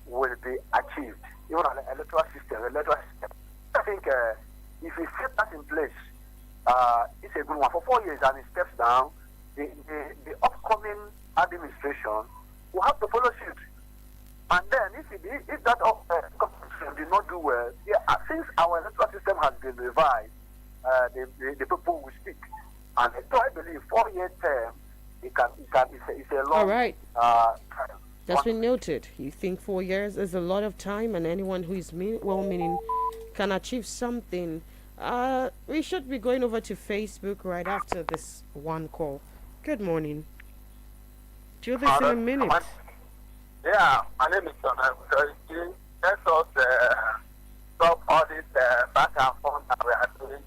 will be achieved, even an electoral system. I think if we set that in place, it's a good one. For 4 years and it steps down, the upcoming administration will have to follow suit. And then if that administration did not do well, since our electoral system has been revised, the people will speak. And so I believe 4-year term, it's a long. All right. That's been noted. You think 4 years is a lot of time, and anyone who is well-meaning can achieve something. We should be going over to Facebook right after this one call. Good morning. Do this in a minute. Yeah, my name is John. Let us stop all this back and forth that we are doing,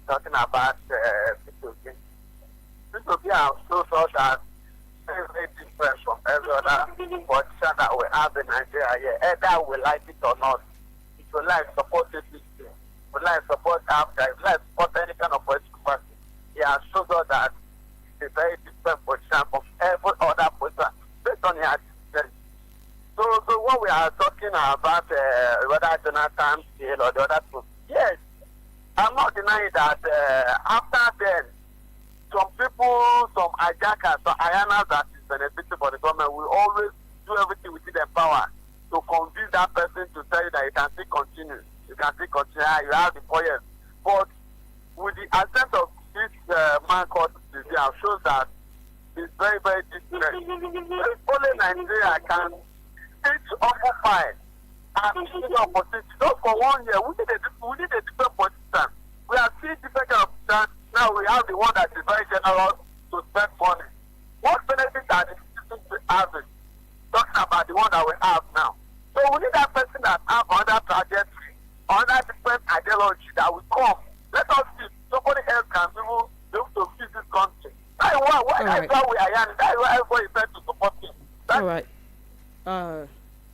talking about P2B. P2B are so that very different from every other politician that we have in Nigeria here. Either we like it or not. If you like support APC, if you like support AFGA, if you like support any kind of political party, he has shown us that it's a very different politician from every other politician based on his experience. So what we are talking about, whether Jonathan Steele or the other two, yes, I'm not denying that after then, some people, some hijackers, some ayanas that is benefiting for the government will always do everything within their power to convince that person to tell you that you can still continue. You can still continue. You have the 4 years. But with the advent of this man called Cynthia shows that it's very, very different. Only Nigeria can occupy and see the opportunity. Just for 1 year, we need a different politician. We are seeing different kind of politicians. Now we have the one that is very generous to spend money. What benefit are the citizens having? Talking about the one that we have now. So we need that person that have another trajectory, another different ideology that will come. Let us see. Somebody else can be able to fix this country. That is why we are young. That is why everybody is trying to support him. All right.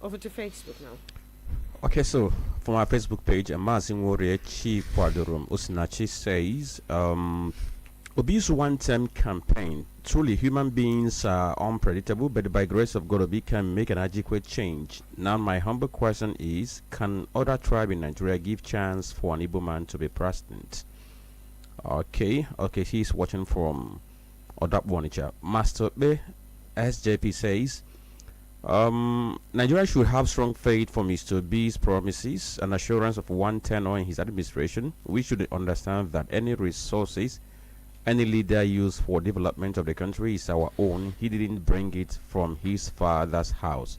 Over to Facebook now. Okay, so from our Facebook page, Amazing Warrior Chief Wadorum Usinachi says, Obi's one-term campaign. Truly, human beings are unpredictable, but by grace of God, Obi can make an adequate change. Now, my humble question is, can other tribe in Nigeria give chance for an Igbo man to be president? Okay, he's watching from Odap Onitsha. Master B, SJP says, Nigeria should have strong faith for Mr. B's promises and assurance of one tenure in his administration. We should understand that any resources any leader used for development of the country is our own. He didn't bring it from his father's house.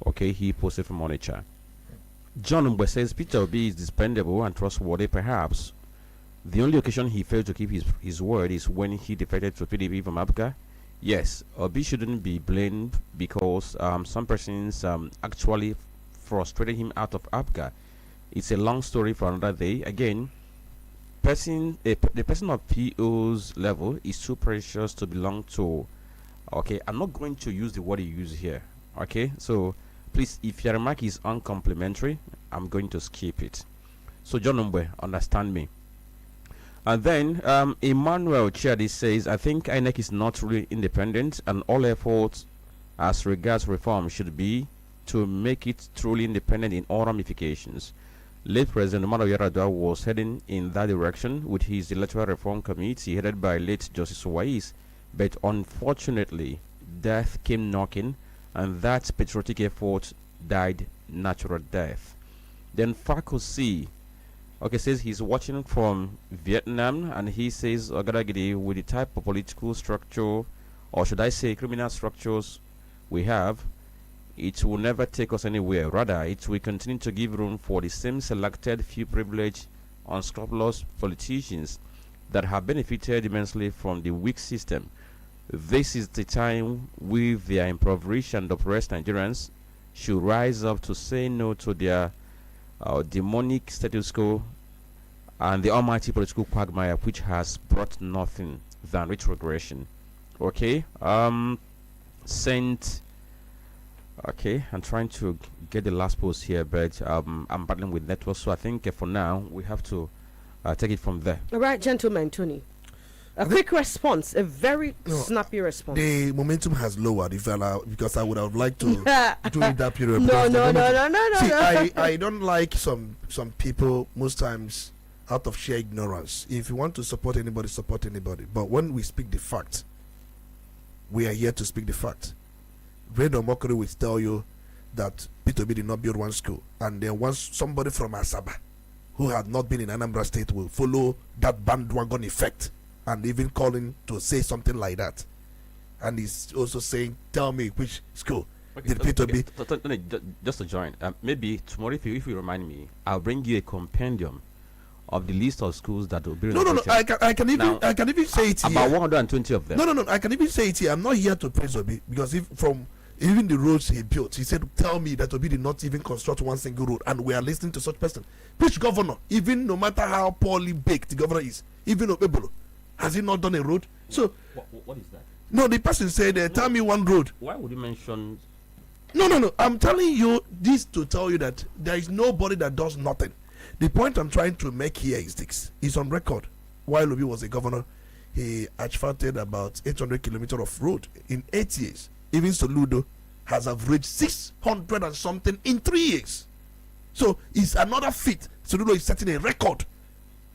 Okay, he posted from Onitsha. John Mbe says Peter Obi is dependable and trustworthy. Perhaps the only occasion he failed to keep his word is when he defected to PDP from Abuja. Yes, Obi shouldn't be blamed because some persons actually frustrated him out of Abuja. It's a long story for another day. Again, the person of PO's level is too precious to belong to. Okay, I'm not going to use the word you use here. Okay, so please, if your remark is uncomplimentary, I'm going to skip it. So John Mbe, understand me. And then Emmanuel Chiadi says, I think INEC is not really independent, and all efforts as regards reform should be to make it truly independent in all ramifications. Late President Umaro Yar'Adua was heading in that direction with his electoral reform committee headed by late Justice Wais, but unfortunately death came knocking and that patriotic effort died natural death. Then Fakosi says he's watching from Vietnam, and he says Ogadagidi, with the type of political structure, or should I say criminal structures we have, it will never take us anywhere. Rather, it will continue to give room for the same selected few privileged, unscrupulous politicians. that have benefited immensely from the weak system. This is the time with their impoverished and oppressed Nigerians should rise up to say no to their demonic status quo and the almighty political quagmire which has brought nothing than retrogression. Okay, Saint. Okay, I'm trying to get the last post here, but I'm battling with network, so I think for now we have to take it from there. All right, gentlemen, Tony. A quick response, a very snappy response. The momentum has lowered, if allowed, because I would have liked to during that period. No. See, I don't like some people most times out of sheer ignorance. If you want to support anybody, support anybody. But when we speak the fact, we are here to speak the fact. Brandon Mockery will tell you that P2B did not build one school, and then once somebody from Asaba who had not been in Anambra State will follow that bandwagon effect and even calling to say something like that, and he's also saying, tell me which school did P2B. Just to join, maybe tomorrow if you remind me, I'll bring you a compendium of the list of schools that will be no, I can even say it here. About 120 of them. No, I can even say it here. I'm not here to praise Obi, because if from even the roads he built, he said, tell me that Obi did not even construct one single road, and we are listening to such person. Which governor, even no matter how poorly baked the governor is, even Obebolo, has he not done a road? So what is that? No, the person said, tell me one road. Why would you mention? No. I'm telling you this to tell you that there is nobody that does nothing. The point I'm trying to make here is this. It's on record. While Obi was a governor, he asphalted about 800 kilometers of road in 8 years. Even Soludo has averaged 600 and something in 3 years. So it's another feat. Soludo is setting a record.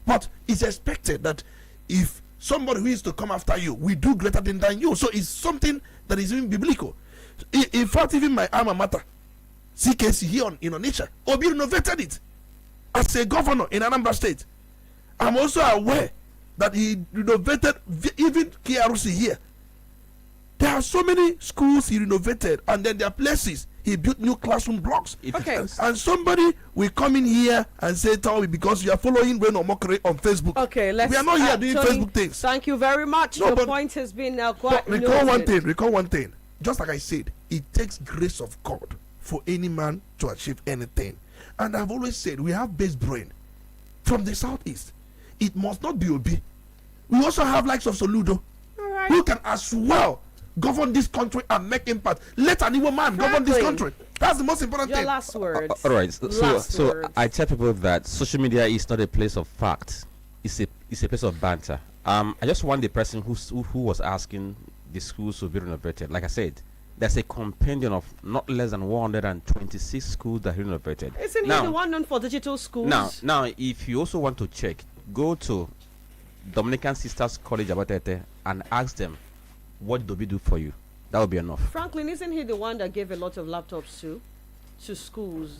But it's expected that if somebody who is to come after you, we do greater than you. So it's something that is even biblical. In fact, even my alma mater, CKC here in Onitsha, Obi renovated it. As a governor in Anambra State, I'm also aware that he renovated even KRC here. There are so many schools he renovated, and then there are places he built new classroom blocks. Okay. And somebody will come in here and say, tell me, because you are following Reno Mockery on Facebook. Okay, we are not here doing Tony, Facebook things. Thank you very much. No, Your point has been quite recall one thing. Just like I said, it takes grace of God for any man to achieve anything. And I've always said, we have base brain from the southeast. It must not be Obi. We also have likes of Soludo, who can as well govern this country and make impact. Let an Igbo man govern this country. That's the most important thing. Your last words. All right. So I tell people that social media is not a place of fact. It's a place of banter. I just want the person who was asking the schools to be renovated. Like I said, there's a compendium of not less than 126 schools that are renovated. Isn't he the one known for digital schools? Now, if you also want to check, go to Dominican Sisters College Abatete and ask them, what do we do for you? That will be enough. Franklin, isn't he the one that gave a lot of laptops to schools?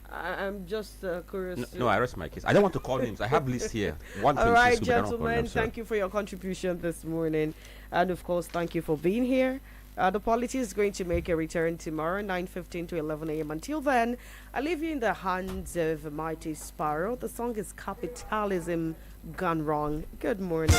I'm just curious. No, I rest my case. I don't want to call names. I have lists here. All right, gentlemen, thank you for your contribution this morning. And of course, thank you for being here. The Polity is going to make a return tomorrow, 9:15 to 11 a.m. Until then, I leave you in the hands of a mighty sparrow. The song is Capitalism Gone Wrong. Good morning.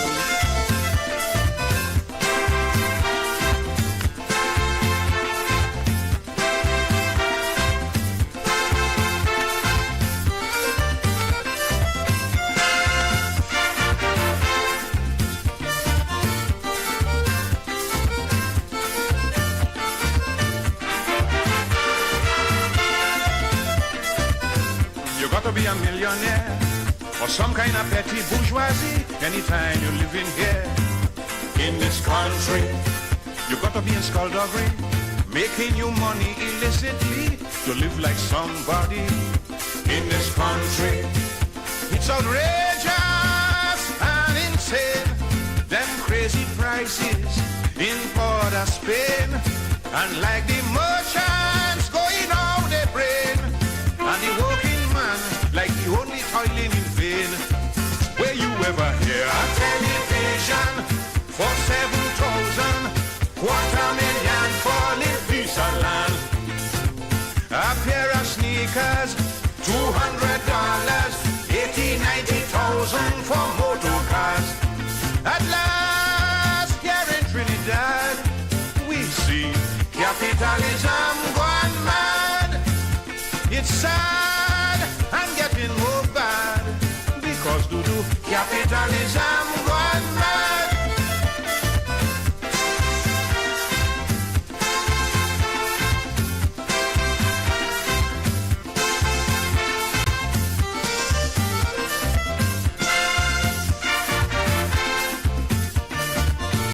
To be a millionaire or some kind of petty bourgeoisie anytime you're living here in this country. You got to be in skullduggery, making your money illicitly to live like somebody in this country. It's outrageous and insane, them crazy prices in Port of Spain, and like the merchants going out their brain, and the working like you only toiling in vain. Where you ever hear a television for 7,000, $250,000 for live piece of land? A pair of sneakers, $200, 80,000, 90,000 for motor cars. bad and getting more bad because do capitalism.